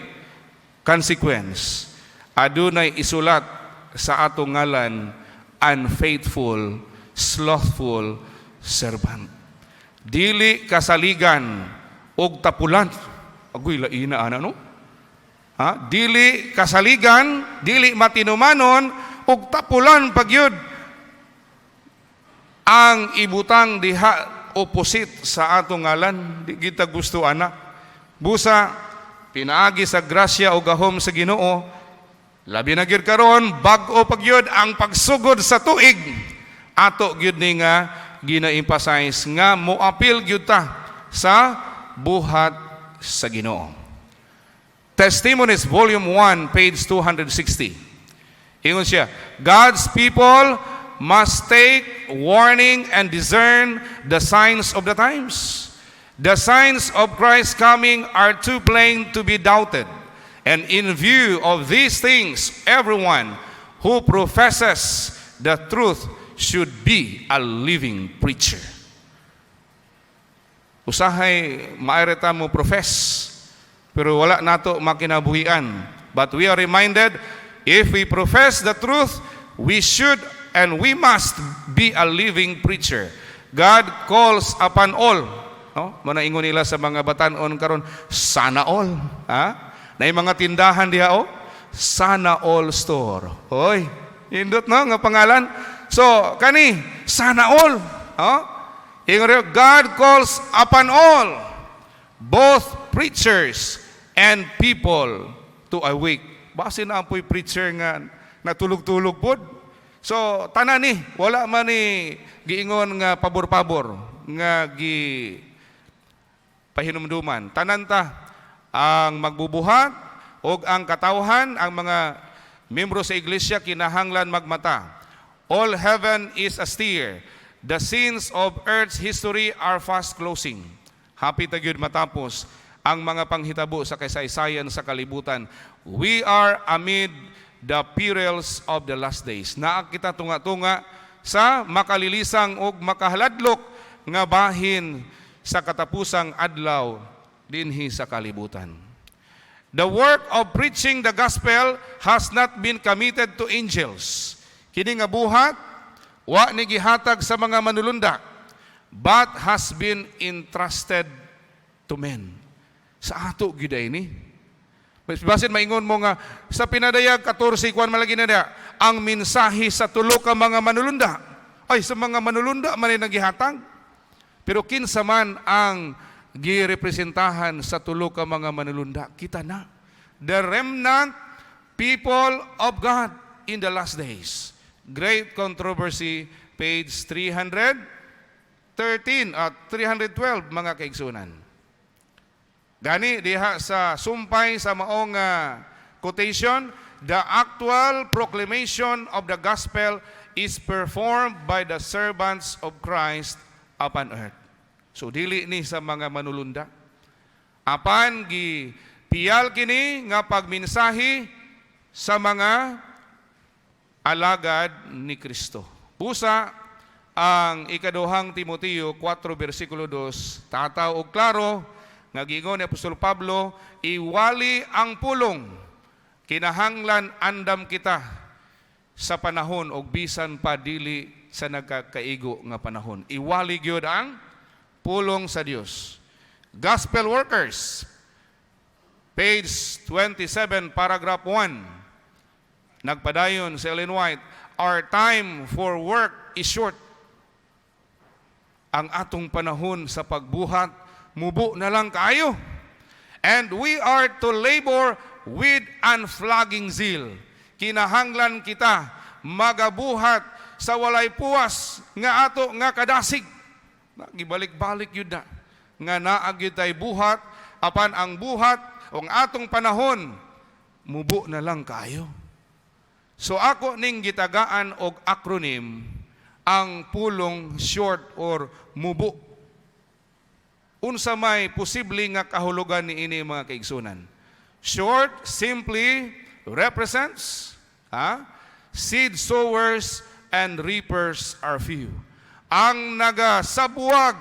consequence, adunay isulat sa atong ngalan, unfaithful, slothful servant. Dili kasaligan og tapulan. Agoy laina ana no? Dili kasaligan, dili matinumanon og tapulan pagyud ang ibutang diha opposite sa atong ngalan. Di kita gusto ana. Busa pinaagi sa grasya o gahom sa Ginoo, labi na gyud karon bag-o pagyud ang pagsugod sa tuig. Ato gyud ni nga gina-emphasize nga moapil gyud ta sa buhat sa Ginoo. Testimonies Volume 1, page 260. Ingon siya, God's people must take warning and discern the signs of the times. The signs of Christ's coming are too plain to be doubted. And in view of these things, everyone who professes the truth should be a living preacher. Usahay maireta mo profess, pero wala nato makinabuhian. But we are reminded, if we profess the truth, we should and we must be a living preacher. God calls upon all. No? Manaingon nila sa mga batanon karon, sana all. Na yung mga tindahan diha sana all store. Hoy, indot no nga pangalan. So kani sana all. God calls upon all, both preachers and people to awake. Base na apoy preacher nga natulog-tulog pod. So tanan ni wala man ni giingon nga pabor-pabor nga gi pahinumduman. Tanan ta ang magbubuhat og ang katawhan, ang mga membro sa iglesia kinahanglan magmata. All heaven is astir. The scenes of earth's history are fast closing. Happy ta gyud matapos ang mga panghitabo sa kasaysayan sa kalibutan. We are amid the perils of the last days. Naa kita tunga-tunga sa makalilisang o makahaladlok nga bahin sa katapusang adlaw dinhi sa kalibutan. The work of preaching the gospel has not been committed to angels. Kini nga buhat wa ni gihatag sa mga manulunda, but has been entrusted to men. Sa ato gyud ni. Basin maingon mo nga sa pinadayag 14 kuan malagi na dia ang mensahe sa tulo ka mga manulunda. Ay sa mga manulunda man ay nagihatag. Pero kinsa man ang girepresentahan sa tulo ka mga manulunda, kita na. The remnant people of God in the last days. Great Controversy, page 313 at 312 mga kaigsunan. Gani diha sa sumpay sa maong quotation, the actual proclamation of the gospel is performed by the servants of Christ upon earth. So dili ni sa mga manulunda. Apan gi piyal kini nga pagmensahe sa mga alagad ni Kristo. Busa ang ikaduhang Timoteo 4 versikulo 2, tataw og klaro nga giingon ni Apostol Pablo, iwali ang pulong, kinahanglan andam kita sa panahon og bisan pa dili sa nagkakaigo nga panahon. Iwali gyud ang pulong sa Dios. Gospel Workers, page 27, paragraph 1. Nagpadayon si Ellen White, our time for work is short. Ang atong panahon sa pagbuhat, mubo na lang kayo. And we are to labor with unflagging zeal. Kinahanglan kita magabuhat sa walay puwas nga ato nga kadasig. Gibalik-balik yun na. Nga naagid tay buhat, apan ang buhat o ang atong panahon, mubo na lang kayo. So ako ning gitagaan og acronym ang pulong short or mubo. Unsa may posible nga kahulugan ni ini mga kaigsunan. Short simply represents seed sowers and reapers are few. Ang nagasabuwag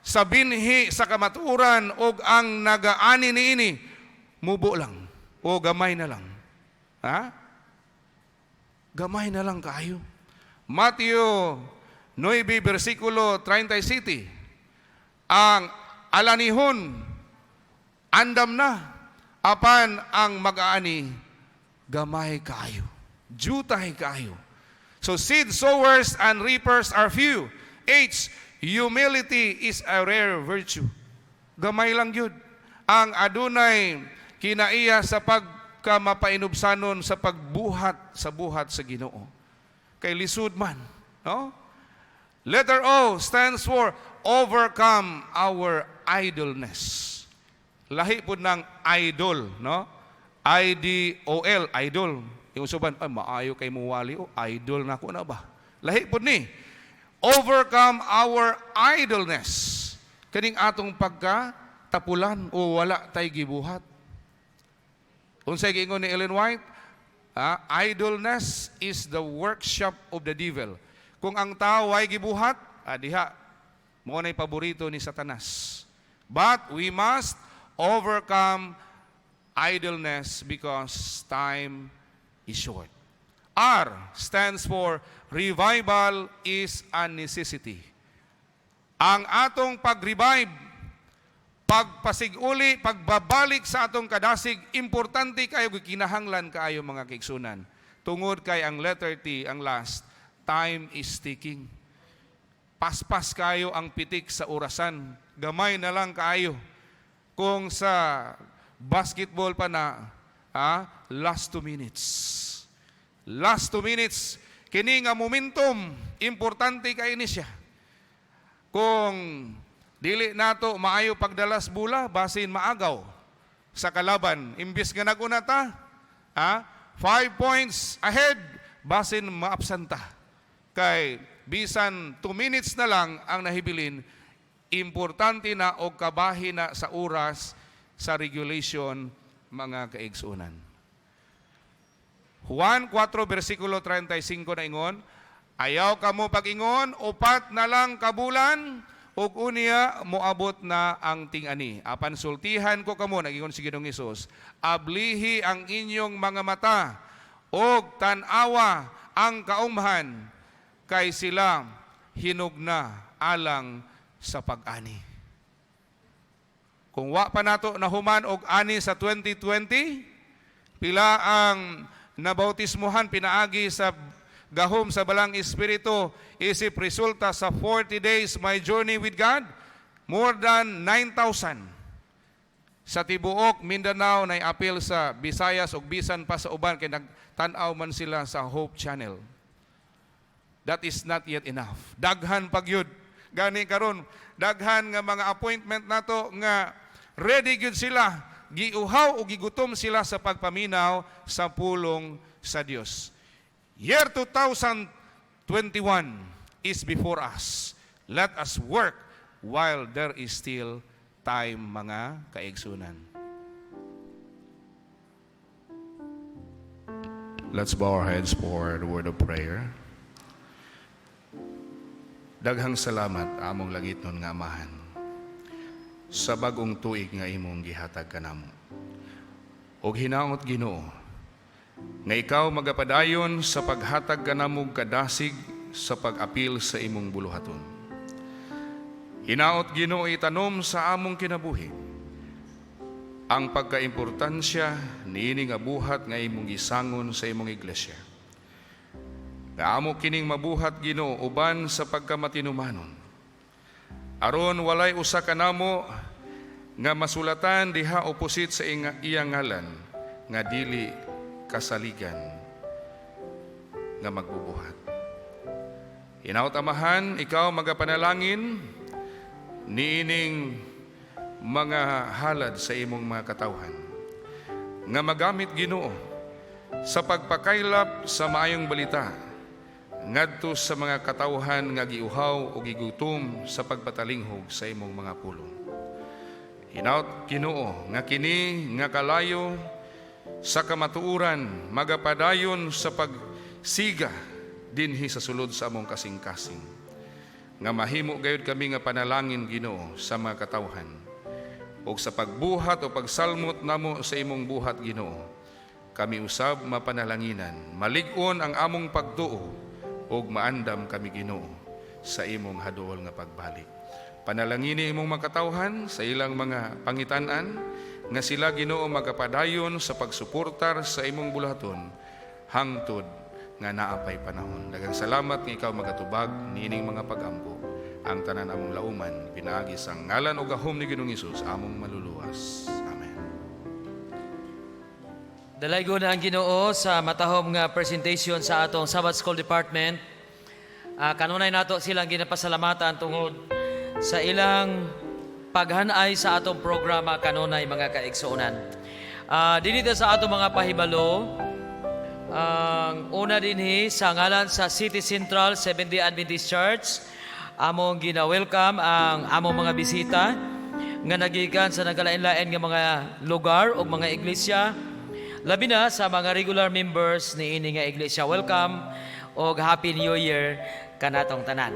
sa binhi sa kamaturan o ang nagaani niini, mubo lang o gamay na lang. Ha? Gamay na lang kayo. Mateo 9, versikulo 37. Ang alanihon, andam na, apan ang mag-aani, gamay kayo. Jutay kayo. So seed sowers and reapers are few. H, humility is a rare virtue. Gamay lang yun. Ang adunay kinaiya sa pagkamapainubsanon sa pagbuhat sa Ginoo. Kay lisud man, no? Letter O stands for overcome our idleness. Lahi po ng idol, no? I-D-O-L, idol. Yung usuban, ay maayo kay muwali, idol na ko na ba? Lahi po ni. Overcome our idleness. Kaning atong pagkatapulan o wala tay gibuhat. Unsay giingon ni Ellen White, idleness is the workshop of the devil. Kung ang tao ay gibuhat, diha, mo na'y paborito ni Satanas. But we must overcome idleness because time is short. R stands for revival is a necessity. Ang atong pag-revive, pagpasiguli, pagbabalik sa atong kadasig, importante kayo, kinahanglan kayo mga kaigsunan. Tungod kay ang letter T, ang last, time is ticking. Paspas kayo ang pitik sa orasan. Gamay na lang kayo. Kung sa basketball pa na, last 2 minutes. Last 2 minutes, kini nga momentum, importante kayo ni siya. Kung dili nato maayo pagdalas bula, basin maagaw sa kalaban. Imbis nga nagunata, 5 points ahead, basin maabsanta. Kay bisan 2 minutes na lang ang nahibilin, importante na o kabahin na sa oras sa regulation mga kaigsunan. Juan 4, versikulo 35 na ingon, ayaw ka mo pag-ingon, upat na lang kabulan, ug unya moabot na ang ting-ani. Apan sultihan ko kamo, nagingon si Ginoong Hesus, ablihi ang inyong mga mata, og tan-awa ang kaumhan, kay sila hinugna alang sa pag-ani. Kung wa pa nato nahuman og ani sa 2020, pila ang nabautismuhan pinaagi sa gahom sa balang espiritu isip resulta sa 40 days my journey with God, more than 9,000. Sa tibuok Mindanao na apil sa Visayas ug bisan pa sa uban kay nagtan-aw man sila sa Hope Channel. That is not yet enough. Daghan pagyud. Gani karon, daghan nga mga appointment nato nga ready gyud sila, giuhaw o gigutom sila sa pagpaminaw sa pulong sa Dios. Year 2021 is before us. Let us work while there is still time, mga kaigsunan. Let's bow our heads for the word of prayer. Daghang salamat among langit nun nga amahan sa bagong tuig nga imong gihatag kanamo. Og hinaot Ginoo nga ikaw magapadayon sa paghatag kanamong kadasig sa pag-apil sa imong buluhaton. Hinaot Ginoo itanom sa among kinabuhi ang pagkaimportansya niini nga buhat nga imong gisangon sa imong iglesia. Amo kining mabuhat Ginoo uban sa pagkamatinumanon. Aron walay usa kanamo nga masulatan diha opposite sa iyang ngalan nga dili kasaligan nga magbubuhat. Hinaot Amahan, ikaw magapanalangin niining mga halad sa imong mga katawhan nga magamit Ginoo sa pagpakaylap sa maayong balita ngadto sa mga katawhan nga giuhaw o gigutom sa pagpatalinghog sa imong mga pulong. Hinaot Ginoo nga kini nga kalayo sa kamatuoran magapadayon sa pagsiga dinhi sa sulod sa among kasing-kasing. Nga mahimo gayud kami nga panalangin, Ginoo, sa mga katawhan. O sa pagbuhat o pagsalmot namo sa imong buhat, Ginoo, kami usab mapanalanginan. Malig-on ang among pagtuo o maandam kami, Ginoo, sa imong haduol nga pagbalik. Panalangini imong makatawhan sa ilang mga pangitan-an, nga sila, Ginoo, magapadayon sa pagsuportar sa imong bulaton hangtod nga naapay panahon. Daghang salamat nga ikaw magatubag niining mga pagampo. Ang tanan among lauman pinaagi sa ngalan o gahom ni Ginoong Hesus among maluluwas. Amen. Dalaygo na ang Ginoo sa matahom nga presentation sa atong Sabbath School Department. Kanunay nato silang ginapasalamatan tungod sa ilang paghanay sa atong programa kanunay mga kaigsuonan. Dinito sa atong mga pahibalo, ang una dinhi sa ngalan sa City Central Seventh-day Adventist Church, among gina-welcome ang among mga bisita nga nagikan sa nagkalain-lain nga mga lugar o mga iglesia, labi na sa mga regular members ni ini nga iglesia. Welcome o Happy New Year kanatong tanan.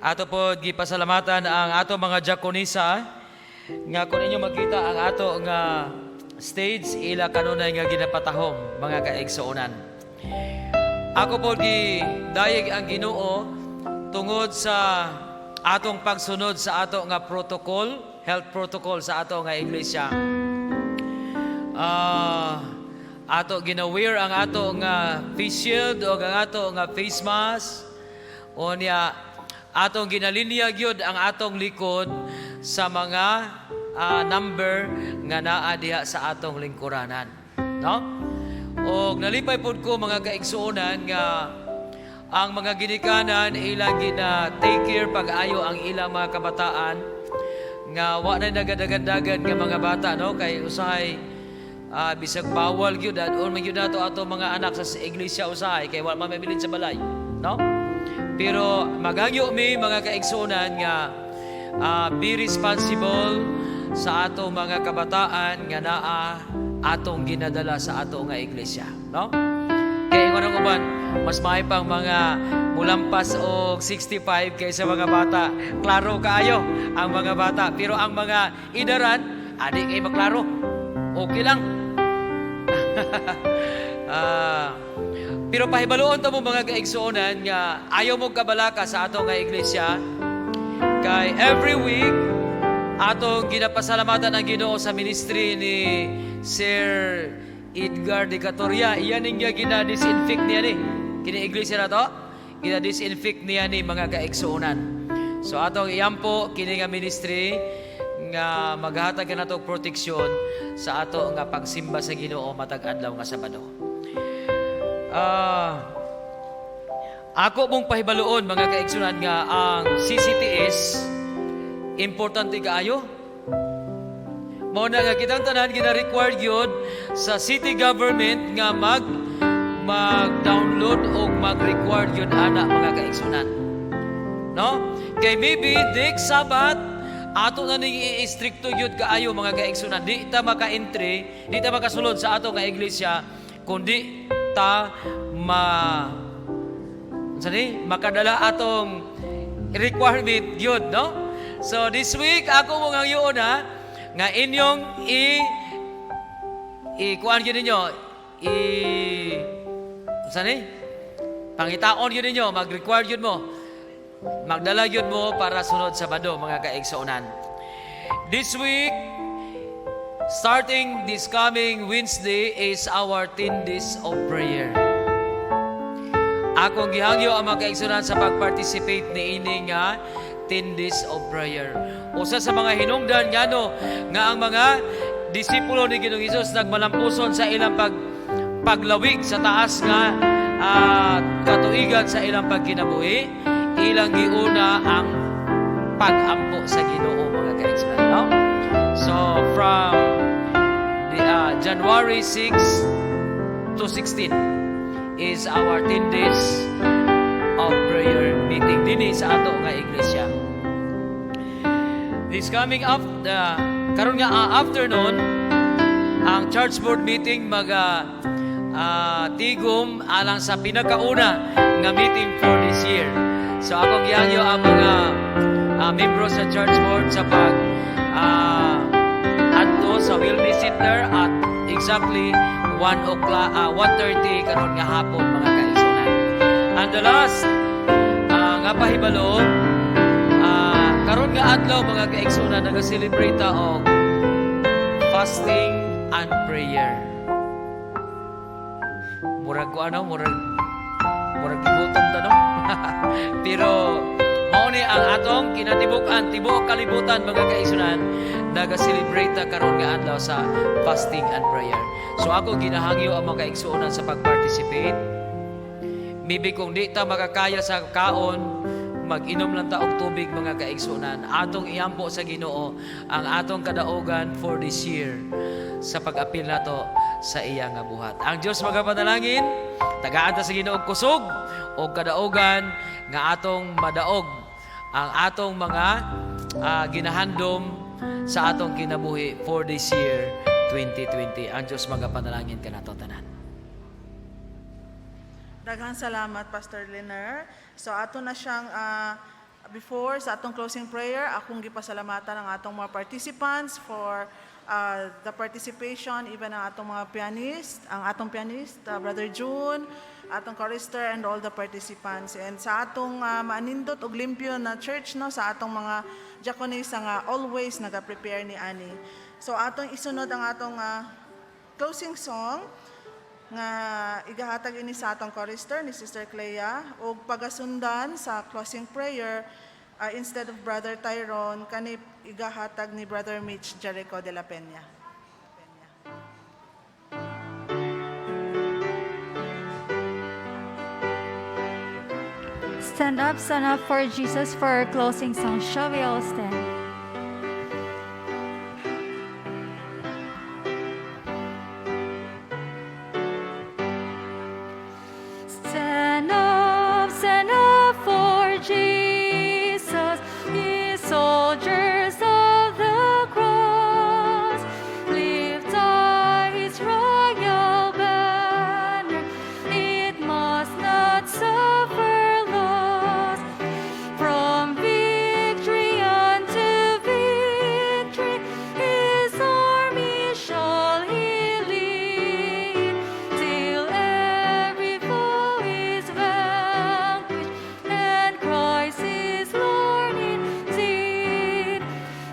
Ato po gipasalamatan ang ato mga diakonisa nga kung inyo makita ang ato nga stage ila kanunay nga ginapatahom mga kaigsuonan. Ako po gidayeg ang Ginoo tungod sa atong pagsunod sa ato nga protocol, health protocol sa ato nga iglesia. Ato gina-wear ang ato nga face shield o ang ato nga face mask. O niya, atong ginalinya gyud ang atong likod sa mga number nga naa diha sa atong lingkuranan. No? O nalipay pod ko mga kaigsuonan nga ang mga ginikanan ilang gina take care pag-ayo ang ilang mga kabataan nga wa na nagadagan-dagan nga mga bata, no, kay usahay bisag bawal gyud adon man gyud nato ato mga anak sa iglesia usahay kay wa mamabilin sa balay, no? Pero magangyo mi mga kaigsuonan nga be responsible sa ato mga kabataan nga naa atong ginadala sa ato nga iglesia, no? Kaya ingon ang uban, mas maay pang mga mulampas o 65 kaysa mga bata. Klaro kaayo ang mga bata. Pero ang mga idaran, adik ay maklaro. Okay lang. Pero pahibaloon ta mo mga kaigsuonan nga ayaw mo kabalaka sa ato nga iglesia. Kay every week, atong ginapasalamatan ang Ginoo sa ministry ni Sir Edgar de Catoria. Iyan nga gina-disinfect niya ni. Kini-iglesia na to, gina-disinfect niya ni mga kaigsuonan. So atong iyan po, kini nga ministry, nga maghatag na to proteksyon sa ato nga pagsimba sa Ginoo matag adlaw nga Sabado. Ako mong pahibaluon mga kaigsuonan nga ang CCTS importante kaayo. Mao na nga kitang tanan gina-required yun sa city government nga mag-download o mag-required yun ana mga kaigsunan. No? Kay maybe next Sabat ato na ning i-stricto yun kaayo mga kaigsunan. Di ta maka-entry, di ta makasulod sa ato nga iglesia kundi ta makadala atong requirement yun, no? So this week ako mo nga yun nga inyong kuan yun ninyo pangitaon yun ninyo, mag-require yun mo, magdala yun mo para sunod Sabado mga kaigsuonan. This week, starting this coming Wednesday is our 10 days of prayer. Akong gihangyo ang mga kaigsuonan sa pag-participate ni ini nga 10 days of prayer. Usa sa mga hinungdan nga ang mga disipulo ni Ginoong Hesus nagmalampuson sa ilang paglawig sa taas nga katuigan sa ilang pagkinabuhi, ilang giuna ang pagampo sa Ginoo mga kaigsuonan, no? So from January 6 to 16 is our 10 days of prayer meeting dinhi sa ato nga iglesia. This coming up karon nga afternoon ang church board meeting tigom alang sa pinakauna nga meeting for this year. So ako gihangyo ang mga membro sa church board sa pag adto sa Wilby Center at exactly 1:30 karon nga hapon mga kaigsunan. And the last nga pahibalo, karon nga adlaw mga kaigsunan naga-celebrate ta og fasting and prayer. Murag ko ano, murag gutom ta no. Pero mao ni ang atong kinatibuk-an, tibuok kalibutan mga kaigsunan, naga-celebrate ta karon nga adlaw sa fasting and prayer. So ako ginahangyo ang mga kaigsunan sa pag-participate. Maybe kung di ta makakaya sa kaon, mag-inom lang ta og tubig mga kaigsunan. Atong iampo sa Ginoo ang atong kadaogan for this year sa pag-apil nato sa iya nga buhat. Ang Dios magapanalangin, tagaan ta sa Ginoo og kusog o kadaogan nga atong madaog ang atong mga ginahandom sa atong kinabuhi for this year 2020. Ang Dios magapanalangin kanato tanan. Daghang salamat, Pastor Liner. So, ato na siyang, before, sa atong closing prayer, akong gipasalamatan ang atong mga participants for the participation, even ang atong mga pianist, ang atong pianist, Brother June, atong chorister, and all the participants. And sa atong maanindot og limpyo na church, no, sa atong mga diaconisa nga always naga-prepare ni Ani. So, atong isunod ang atong closing song, nga igahatag ini sa atong chorister ni Sister Clea ug pagasundan sa closing prayer instead of Brother Tyrone kani igahatag ni Brother Mitch Jericho de la Peña. Stand up for Jesus for our closing song. Shall we all stand? Stand up for Jesus, ye soldiers of the cross. Lift high his royal banner, it must not suffer loss. From victory unto victory, his army shall he lead, till every foe is vanquished, and Christ is Lord indeed.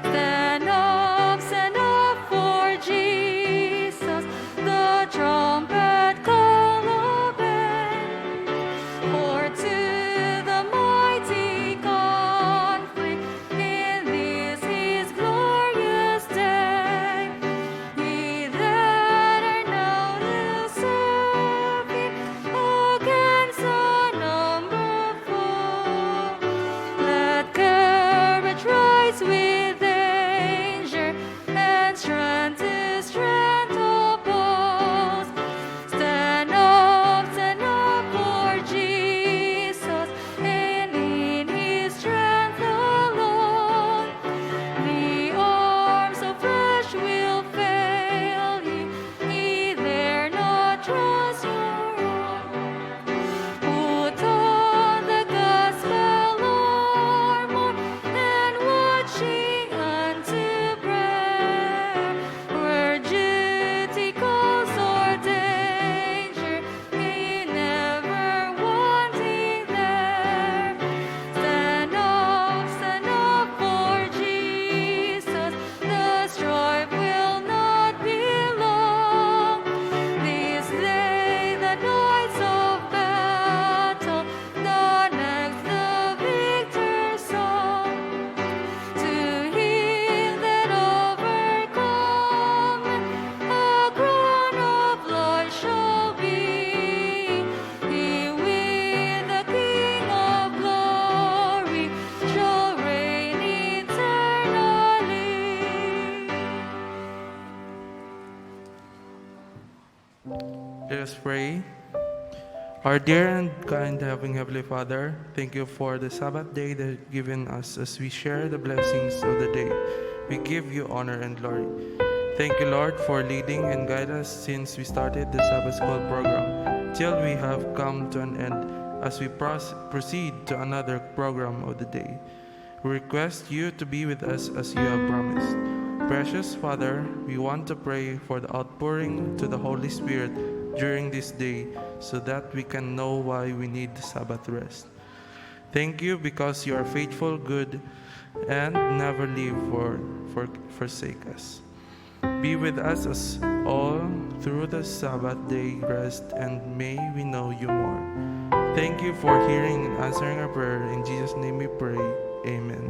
Stand up for Jesus, the trumpet call obey, for to the mighty conflict in this his glorious day. Ye that are now will serve him against a number foe. Let courage rise with danger, and strength to strength oppose. Stand up for Jesus, and in his strength alone. The arms of flesh will fail ye dare not trust your own. Put on the gospel armor, and watch ye unto prayer, where duty calls or danger, ye never wanting there. Stand up for Jesus, the strife will not be long. This day the nights of battle, the next the victor's song. To him that overcome, a crown of life shall be. He with the King of glory shall reign eternally. Let us pray. Our dear and kind Heavenly Father, thank you for the Sabbath day that you've given us as we share the blessings of the day. We give you honor and glory. Thank you, Lord, for leading and guide us since we started the Sabbath School program till we have come to an end. as we proceed to another program of the day. We request you to be with us as you have promised. Precious Father, we want to pray for the outpouring to the Holy Spirit during this day so that we can know why we need the Sabbath rest. Thank you because you are faithful, good, and never leave or forsake us. Be with us as all through the Sabbath day rest, and may we know you more. Thank you for hearing and answering our prayer. In Jesus' name we pray. Amen.